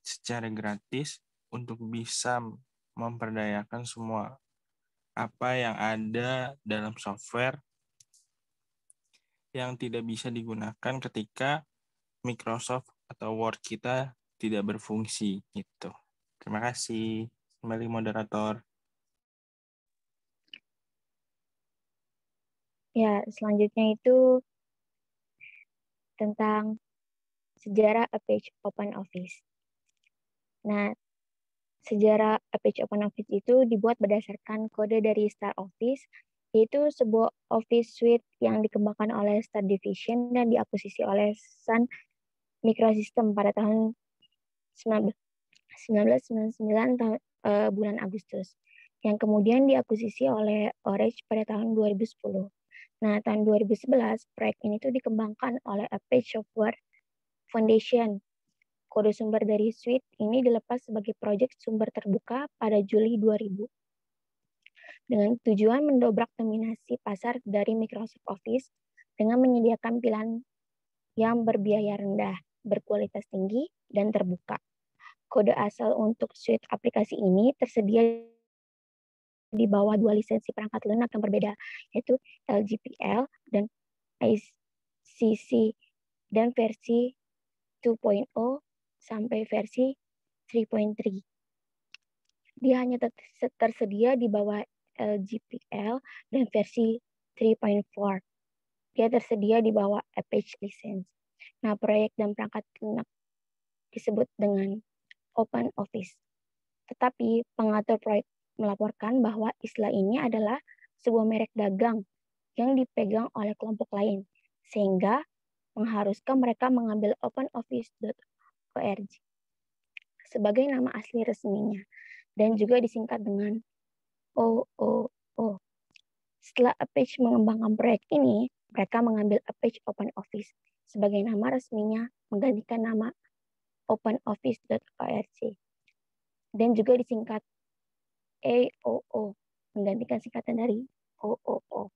O: secara gratis untuk bisa memperdayakan semua apa yang ada dalam software yang tidak bisa digunakan ketika Microsoft atau Word kita tidak berfungsi gitu. Terima kasih. Kembali moderator.
M: Ya, selanjutnya itu tentang sejarah Apache OpenOffice. Nah, sejarah Apache OpenOffice itu dibuat berdasarkan kode dari Star Office, yaitu sebuah Office Suite yang dikembangkan oleh Star Division dan diakuisisi oleh Sun Microsystems pada tahun 1999 bulan Agustus, yang kemudian diakuisisi oleh Orange pada tahun 2010. Nah, tahun 2011, proyek ini tuh dikembangkan oleh Apache Software Foundation. Kode sumber dari suite ini dilepas sebagai proyek sumber terbuka pada Juli 2000. Dengan tujuan mendobrak dominasi pasar dari Microsoft Office dengan menyediakan pilihan yang berbiaya rendah, berkualitas tinggi, dan terbuka. Kode asal untuk suite aplikasi ini tersedia di bawah dua lisensi perangkat lunak yang berbeda, yaitu LGPL dan ICC, dan versi 2.0 sampai versi 3.3. Dia hanya tersedia di bawah LGPL dan versi 3.4. Dia tersedia di bawah Apache license. Nah, proyek dan perangkat lunak disebut dengan OpenOffice. Tetapi pengatur proyek melaporkan bahwa istilah ini adalah sebuah merek dagang yang dipegang oleh kelompok lain, sehingga mengharuskan mereka mengambil openoffice.org sebagai nama asli resminya, dan juga disingkat dengan OOO. Setelah Apache mengembangkan proyek ini, mereka mengambil Apache OpenOffice sebagai nama resminya, menggantikan nama openoffice.org, dan juga disingkat AOO, menggantikan singkatan dari OOO.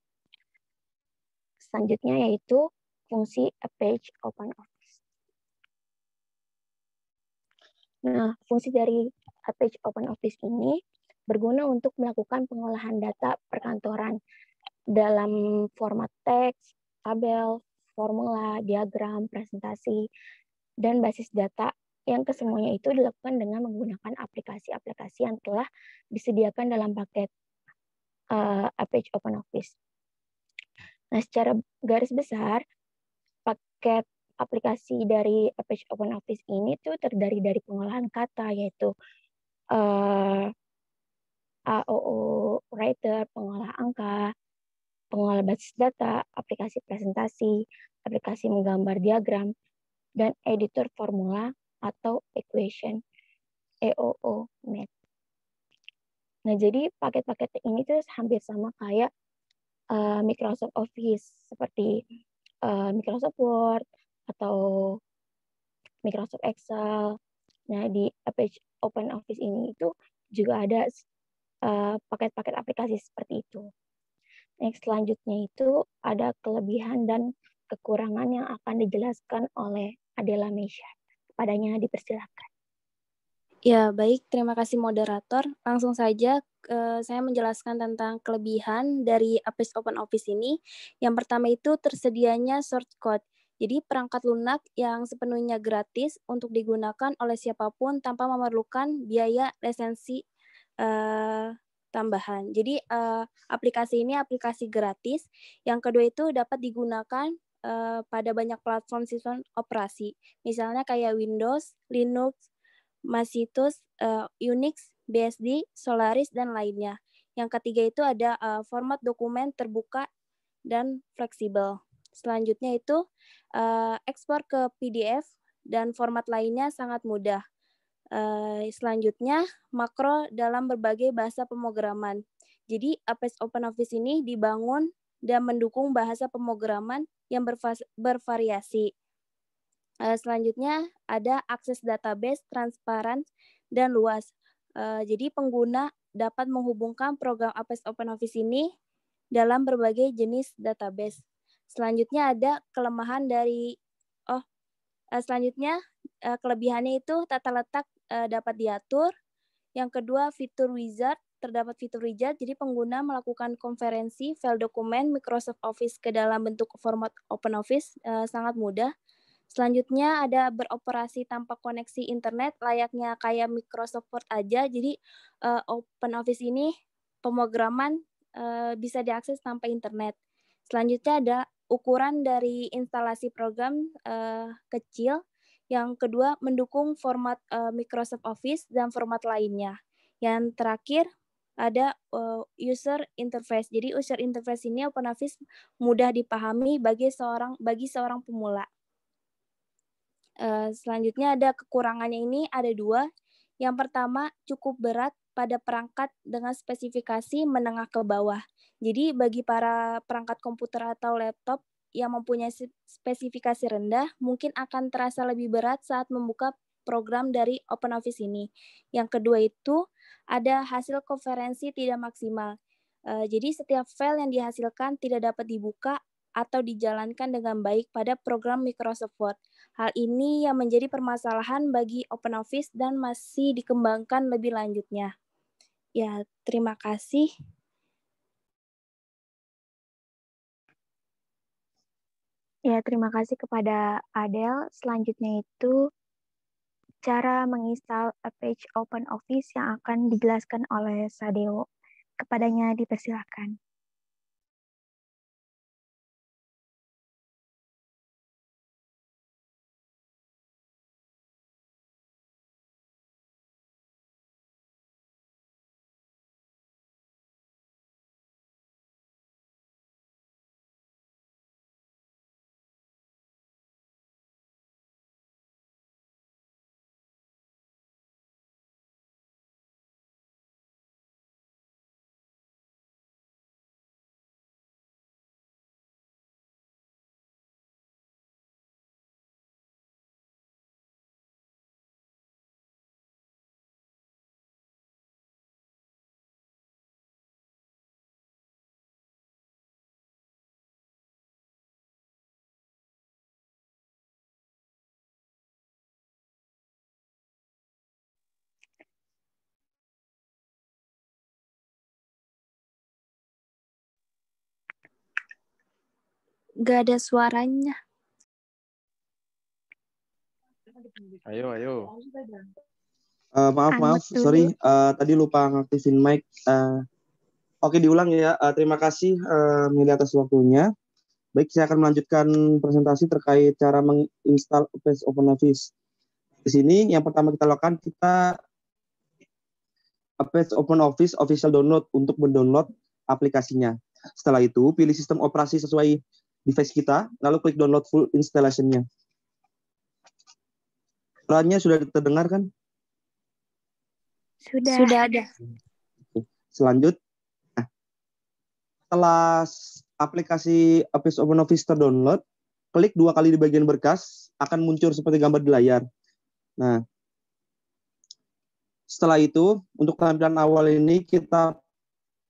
M: Selanjutnya yaitu fungsi Apache OpenOffice. Nah, fungsi dari Apache OpenOffice ini berguna untuk melakukan pengolahan data perkantoran dalam format teks, tabel, formula, diagram, presentasi, dan basis data yang kesemuanya itu dilakukan dengan menggunakan aplikasi-aplikasi yang telah disediakan dalam paket Apache OpenOffice. Nah, secara garis besar, paket aplikasi dari Apache OpenOffice ini tuh terdiri dari pengolahan kata, yaitu AOO Writer, pengolah angka, pengolah basis data, aplikasi presentasi, aplikasi menggambar diagram, dan editor formula atau equation, EOO Net. Nah, jadi paket-paket ini tuh hampir sama kayak Microsoft Office, seperti Microsoft Word atau Microsoft Excel. Nah, di Apache OpenOffice ini itu juga ada paket-paket aplikasi seperti itu. Next, selanjutnya itu ada kelebihan dan kekurangan yang akan dijelaskan oleh Adela Mesha. Kepadanya dipersilakan. Ya, baik. Terima kasih moderator. Langsung saja saya menjelaskan tentang kelebihan dari Apache OpenOffice ini. Yang pertama itu tersedianya source code. Jadi perangkat lunak yang sepenuhnya gratis untuk digunakan oleh siapapun tanpa memerlukan biaya lisensi tambahan. Jadi aplikasi ini aplikasi gratis. Yang kedua itu dapat digunakan pada banyak platform sistem operasi. Misalnya kayak Windows, Linux, Macintosh, Unix, BSD, Solaris, dan lainnya. Yang ketiga itu ada format dokumen terbuka dan fleksibel. Selanjutnya itu ekspor ke PDF dan format lainnya sangat mudah. Selanjutnya makro dalam berbagai bahasa pemrograman. Jadi Apache OpenOffice ini dibangun dan mendukung bahasa pemrograman yang bervariasi. Selanjutnya ada akses database transparan dan luas. Jadi pengguna dapat menghubungkan program Apache OpenOffice ini
P: dalam berbagai jenis database. Selanjutnya ada kelemahan dari kelebihannya itu tata letak dapat diatur. Yang kedua, fitur wizard, terdapat fitur wizard, jadi pengguna melakukan konferensi file dokumen Microsoft Office ke dalam bentuk format OpenOffice sangat mudah. Selanjutnya ada beroperasi tanpa koneksi internet, layaknya kayak Microsoft Word aja. Jadi OpenOffice ini pemrograman bisa diakses tanpa internet. Selanjutnya ada ukuran dari instalasi program kecil. Yang kedua, mendukung format Microsoft Office dan format lainnya. Yang terakhir, ada user interface. Jadi user interface ini OpenOffice mudah dipahami bagi seorang pemula. Selanjutnya ada kekurangannya ini ada 2. Yang pertama, cukup berat pada perangkat dengan spesifikasi menengah ke bawah. Jadi bagi para perangkat komputer atau laptop yang mempunyai spesifikasi rendah, mungkin akan terasa lebih berat saat membuka program dari OpenOffice ini. Yang kedua itu, ada hasil konferensi tidak maksimal. Jadi setiap file yang dihasilkan tidak dapat dibuka atau dijalankan dengan baik pada program Microsoft Word. Hal ini yang menjadi permasalahan bagi OpenOffice dan masih dikembangkan lebih lanjutnya. Ya, terima kasih.
M: Ya, terima kasih kepada Adele. Selanjutnya itu cara menginstal a page OpenOffice yang akan dijelaskan oleh Sadeo. Kepadanya dipersilakan.
P: Gak ada suaranya.
O: Ayo.
N: Maaf, sorry. Tadi lupa ngaktifin mic. Oke, diulang ya. Terima kasih Mili atas waktunya. Baik, saya akan melanjutkan presentasi terkait cara menginstal page OpenOffice. Di sini yang pertama kita lakukan, kita page OpenOffice official download untuk mendownload aplikasinya. Setelah itu, pilih sistem operasi sesuai device kita, lalu klik download full installation-nya. Suaranya sudah terdengar kan?
P: Sudah ada.
N: Selanjutnya, setelah aplikasi Office OpenOffice terdownload, klik 2 kali di bagian berkas, akan muncul seperti gambar di layar. Nah, setelah itu, untuk tampilan awal ini,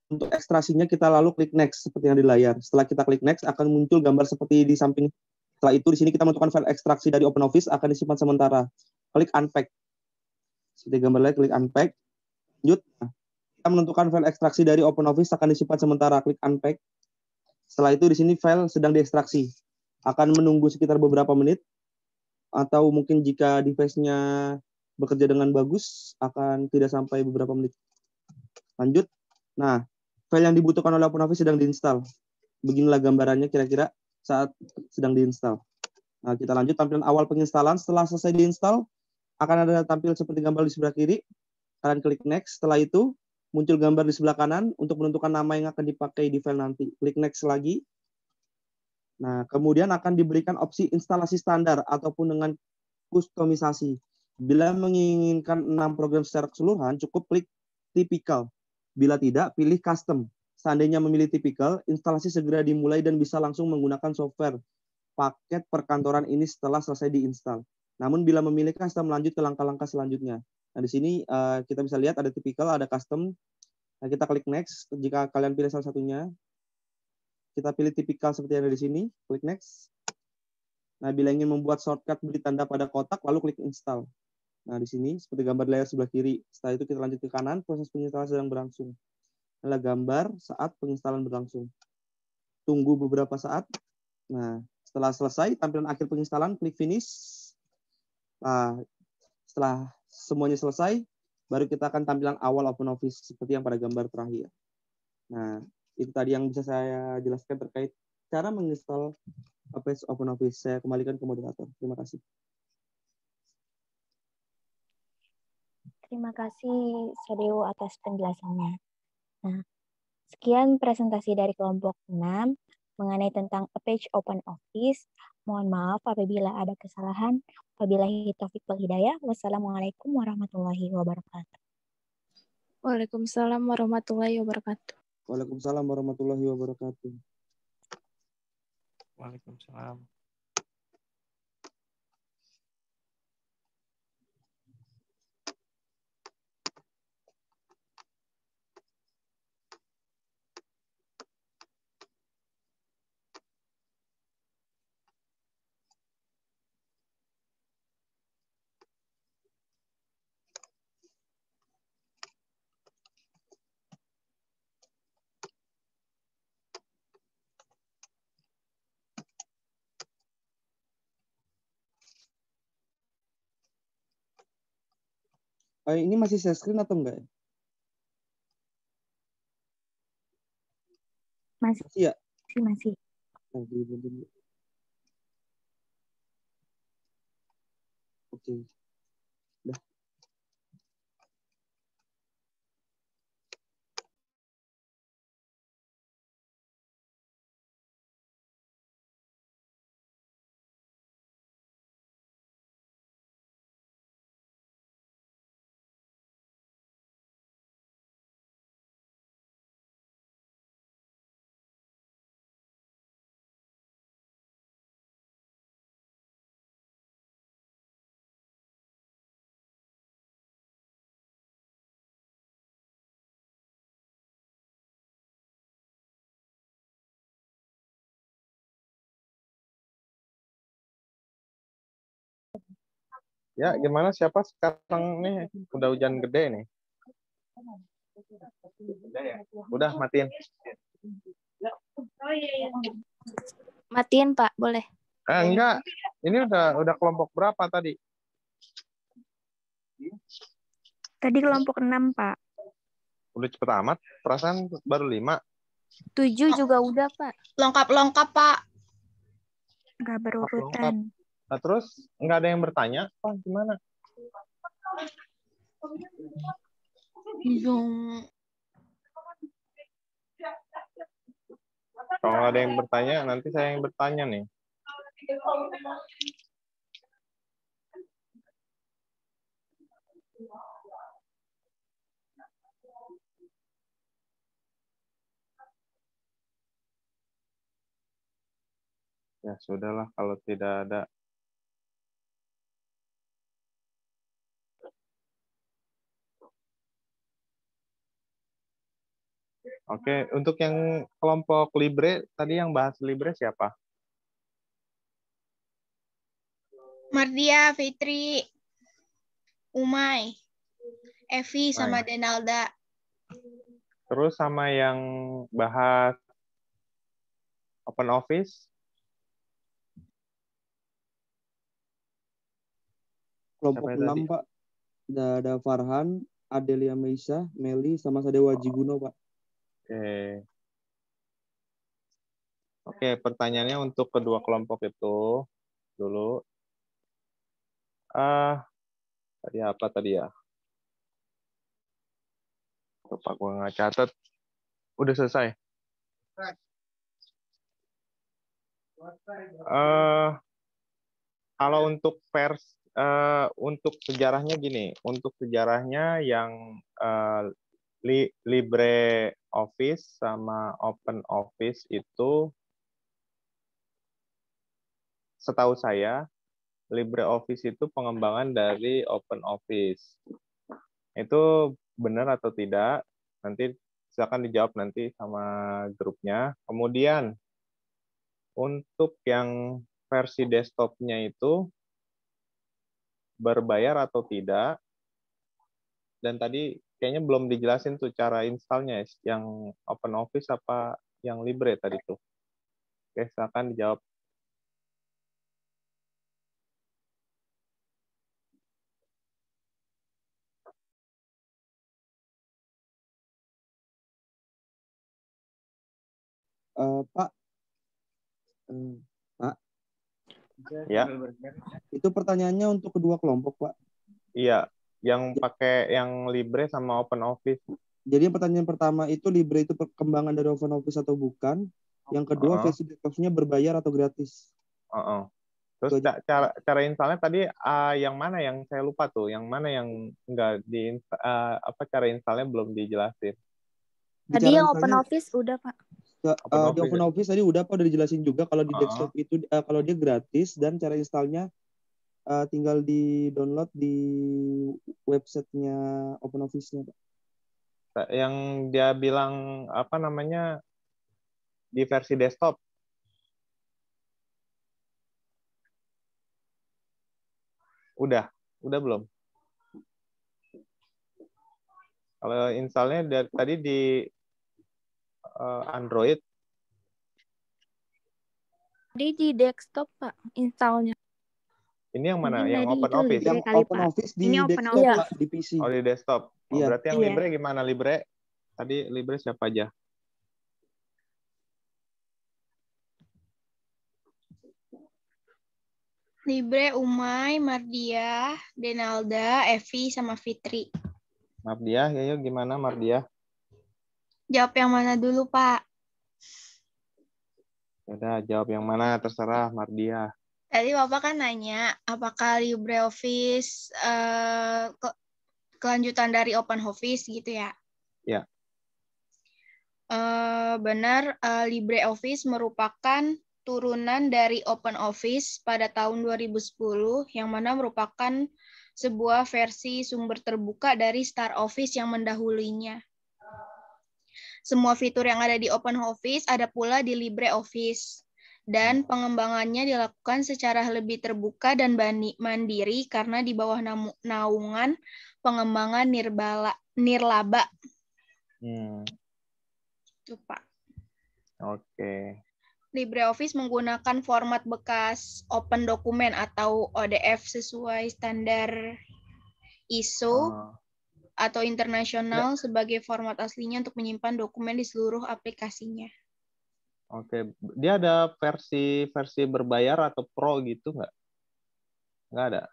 N: untuk ekstrasinya kita lalu klik next seperti yang di layar. Setelah kita klik next, akan muncul gambar seperti di samping. Setelah itu, di sini kita menentukan file ekstraksi dari OpenOffice akan disimpan sementara. Klik unpack. Seperti gambar lain, klik unpack. Lanjut. Kita menentukan file ekstraksi dari OpenOffice akan disimpan sementara. Klik unpack. Setelah itu, di sini file sedang diekstraksi. Akan menunggu sekitar beberapa menit. Atau mungkin jika device-nya bekerja dengan bagus, akan tidak sampai beberapa menit. Lanjut. Nah, file yang dibutuhkan oleh OpenOffice sedang diinstal. Beginilah gambarannya kira-kira saat sedang diinstal. Nah, kita lanjut tampilan awal penginstalan. Setelah selesai diinstal, akan ada tampil seperti gambar di sebelah kiri. Kalian klik next. Setelah itu, muncul gambar di sebelah kanan untuk menentukan nama yang akan dipakai di file nanti. Klik next lagi. Nah, kemudian akan diberikan opsi instalasi standar ataupun dengan kustomisasi. Bila menginginkan 6 program secara keseluruhan, cukup klik typical. Bila tidak, pilih custom. Seandainya memilih typical, instalasi segera dimulai dan bisa langsung menggunakan software paket perkantoran ini setelah selesai diinstal. Namun bila memilih custom, lanjut ke langkah-langkah selanjutnya. Nah, di sini kita bisa lihat ada typical, ada custom. Nah, kita klik next jika kalian pilih salah satunya. kita pilih tipikal seperti yang ada di sini, klik next. Nah, bila ingin membuat shortcut beri tanda pada kotak, lalu klik install. Nah, di sini seperti gambar layar sebelah kiri. Setelah itu kita lanjut ke kanan, proses penginstalan sedang berlangsung. Adalah gambar saat penginstalan berlangsung. Tunggu beberapa saat. Nah, setelah selesai, tampilan akhir penginstalan, klik finish. Nah, setelah semuanya selesai, baru kita akan tampilan awal OpenOffice seperti yang pada gambar terakhir. Nah, itu tadi yang bisa saya jelaskan terkait cara menginstal OpenOffice. Saya kembalikan ke moderator. Terima kasih.
M: Terima kasih Sadeo atas penjelasannya. Nah, sekian presentasi dari kelompok 6 mengenai tentang a page OpenOffice. Mohon maaf apabila ada kesalahan. Wabillahi taufiq wal hidayah. Wassalamualaikum warahmatullahi wabarakatuh.
P: Waalaikumsalam warahmatullahi wabarakatuh.
N: Waalaikumsalam warahmatullahi wabarakatuh.
O: Waalaikumsalam.
N: Ini masih share screen atau enggak?
M: Masih
N: ya?
M: Masih.
N: Oke. Dah.
A: Ya, gimana siapa sekarang nih? Udah hujan gede nih. Udah matiin.
P: Matiin, Pak, boleh.
A: Enggak. Ini udah kelompok berapa tadi?
M: Tadi kelompok 6, Pak.
A: Udah cepet amat. Perasaan baru 5.
P: 7 juga udah, Pak.
B: Lengkap-lengkap, Pak.
M: Nggak berurutan.
A: Nah, terus nggak ada yang bertanya, Pak, gimana? Kalau nggak ada yang bertanya, nanti saya yang bertanya nih. Ya sudahlah kalau tidak ada. Oke, untuk yang kelompok Libre, tadi yang bahas Libre siapa?
B: Mardia, Fitri, Umay, Evi, sama Denalda.
A: Terus sama yang bahas OpenOffice?
N: Kelompok 6, Pak. Ada Farhan, Adelia Meisa, Meli, sama Sadewa Jiguno, Pak.
A: Oke, pertanyaannya untuk kedua kelompok itu dulu. Tadi apa tadi ya? Lupa gue nggak catat. Udah selesai. Kalau untuk untuk sejarahnya gini, untuk sejarahnya yang LibreOffice sama OpenOffice itu, setahu saya, LibreOffice itu pengembangan dari OpenOffice. Itu benar atau tidak? Nanti silakan dijawab nanti sama grupnya. Kemudian untuk yang versi desktopnya itu berbayar atau tidak. Dan tadi kayaknya belum dijelasin tuh cara installnya, yang OpenOffice apa yang Libre tadi tuh. Oke, silakan dijawab.
N: Pak, Pak,
A: Ya.
N: Itu pertanyaannya untuk kedua kelompok, Pak.
A: Iya, yang pakai yang Libre sama OpenOffice.
N: Jadi pertanyaan pertama itu Libre itu perkembangan dari OpenOffice atau bukan? Yang kedua, versi desktopnya berbayar atau gratis?
A: Terus cara installnya tadi yang mana yang saya lupa tuh? Yang mana yang enggak cara installnya belum dijelasin?
P: Tadi yang OpenOffice udah, Pak.
N: Di OpenOffice tadi udah Pak, udah dijelasin juga kalau di desktop itu kalau dia gratis dan cara installnya tinggal di download di websitenya OpenOffice-nya, Pak.
A: Yang dia bilang apa namanya di versi desktop. Udah belum? Kalau installnya tadi di Android.
P: Jadi di desktop, Pak, installnya.
A: Ini yang mana? Yang OpenOffice?
N: Yang OpenOffice di desktop, Pak, di PC.
A: Oh, di desktop. Oh,
N: Iya.
A: Berarti yang Libre gimana, Libre? Tadi Libre siapa aja?
B: Libre, Umay, Mardia, Denalda, Evi, sama Fitri.
A: Mardia, ya gimana Mardia?
B: Jawab yang mana dulu, Pak?
A: Udah, jawab yang mana, terserah Mardia.
B: Tadi Bapak kan nanya, apakah LibreOffice kelanjutan dari OpenOffice gitu ya?
A: Ya.
B: Benar, LibreOffice merupakan turunan dari OpenOffice pada tahun 2010, yang mana merupakan sebuah versi sumber terbuka dari StarOffice yang mendahulunya. Semua fitur yang ada di OpenOffice ada pula di LibreOffice. Dan pengembangannya dilakukan secara lebih terbuka dan mandiri karena di bawah naungan pengembangan Nirlaba. Itu, Pak.
A: Oke.
B: LibreOffice menggunakan format bekas Open Document atau ODF sesuai standar ISO atau internasional sebagai format aslinya untuk menyimpan dokumen di seluruh aplikasinya.
A: Oke, dia ada versi berbayar atau pro gitu nggak? Nggak ada.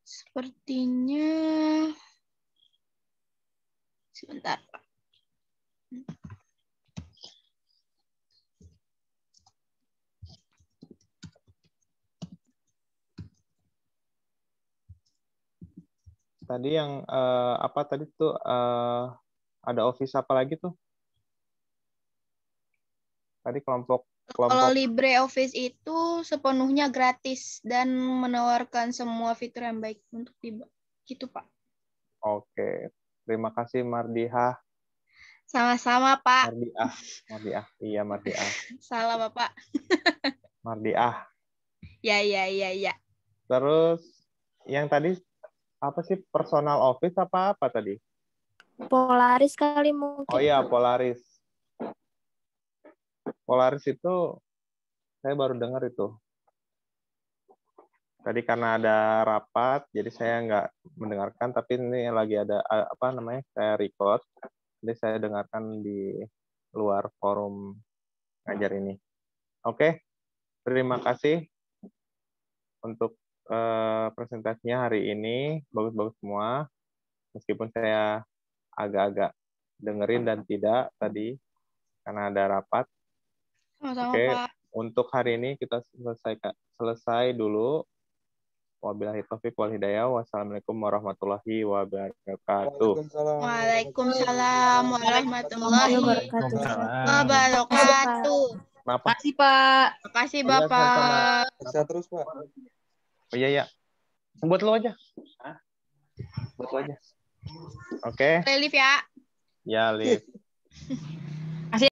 B: Sepertinya sebentar, Pak.
A: Tadi yang apa tadi tuh ada Office apa lagi tuh? Tadi kelompok.
B: Kalau LibreOffice itu sepenuhnya gratis dan menawarkan semua fitur yang baik untuk gitu, Pak.
A: Oke, terima kasih Mardiah.
B: Sama-sama, Pak.
A: Mardiah. Iya, Mardiah.
B: Salah, Bapak.
A: Mardiah.
B: Ya.
A: Terus yang tadi apa sih, personal office apa tadi?
P: Polaris kali mungkin.
A: Oh iya, Polaris. Polaris itu saya baru dengar itu. Tadi karena ada rapat, jadi saya nggak mendengarkan, tapi ini lagi ada saya record, jadi saya dengarkan di luar forum ngajar ini. Oke, terima kasih untuk presentasinya hari ini, bagus-bagus semua, meskipun saya agak-agak dengerin dan tidak tadi karena ada rapat. Oke,
B: Pak.
A: untuk hari ini kita selesai dulu. Wabillahi taufiq wal hidayah. Wassalamualaikum warahmatullahi wabarakatuh.
B: Waalaikumsalam warahmatullahi wabarakatuh.
A: Makasih,
B: Pak. Makasih, Bapak.
N: Sehat terus, Pak.
A: Oh iya. Buat lo aja. Buat lo aja. Oke.
B: Live ya.
A: Ya, live.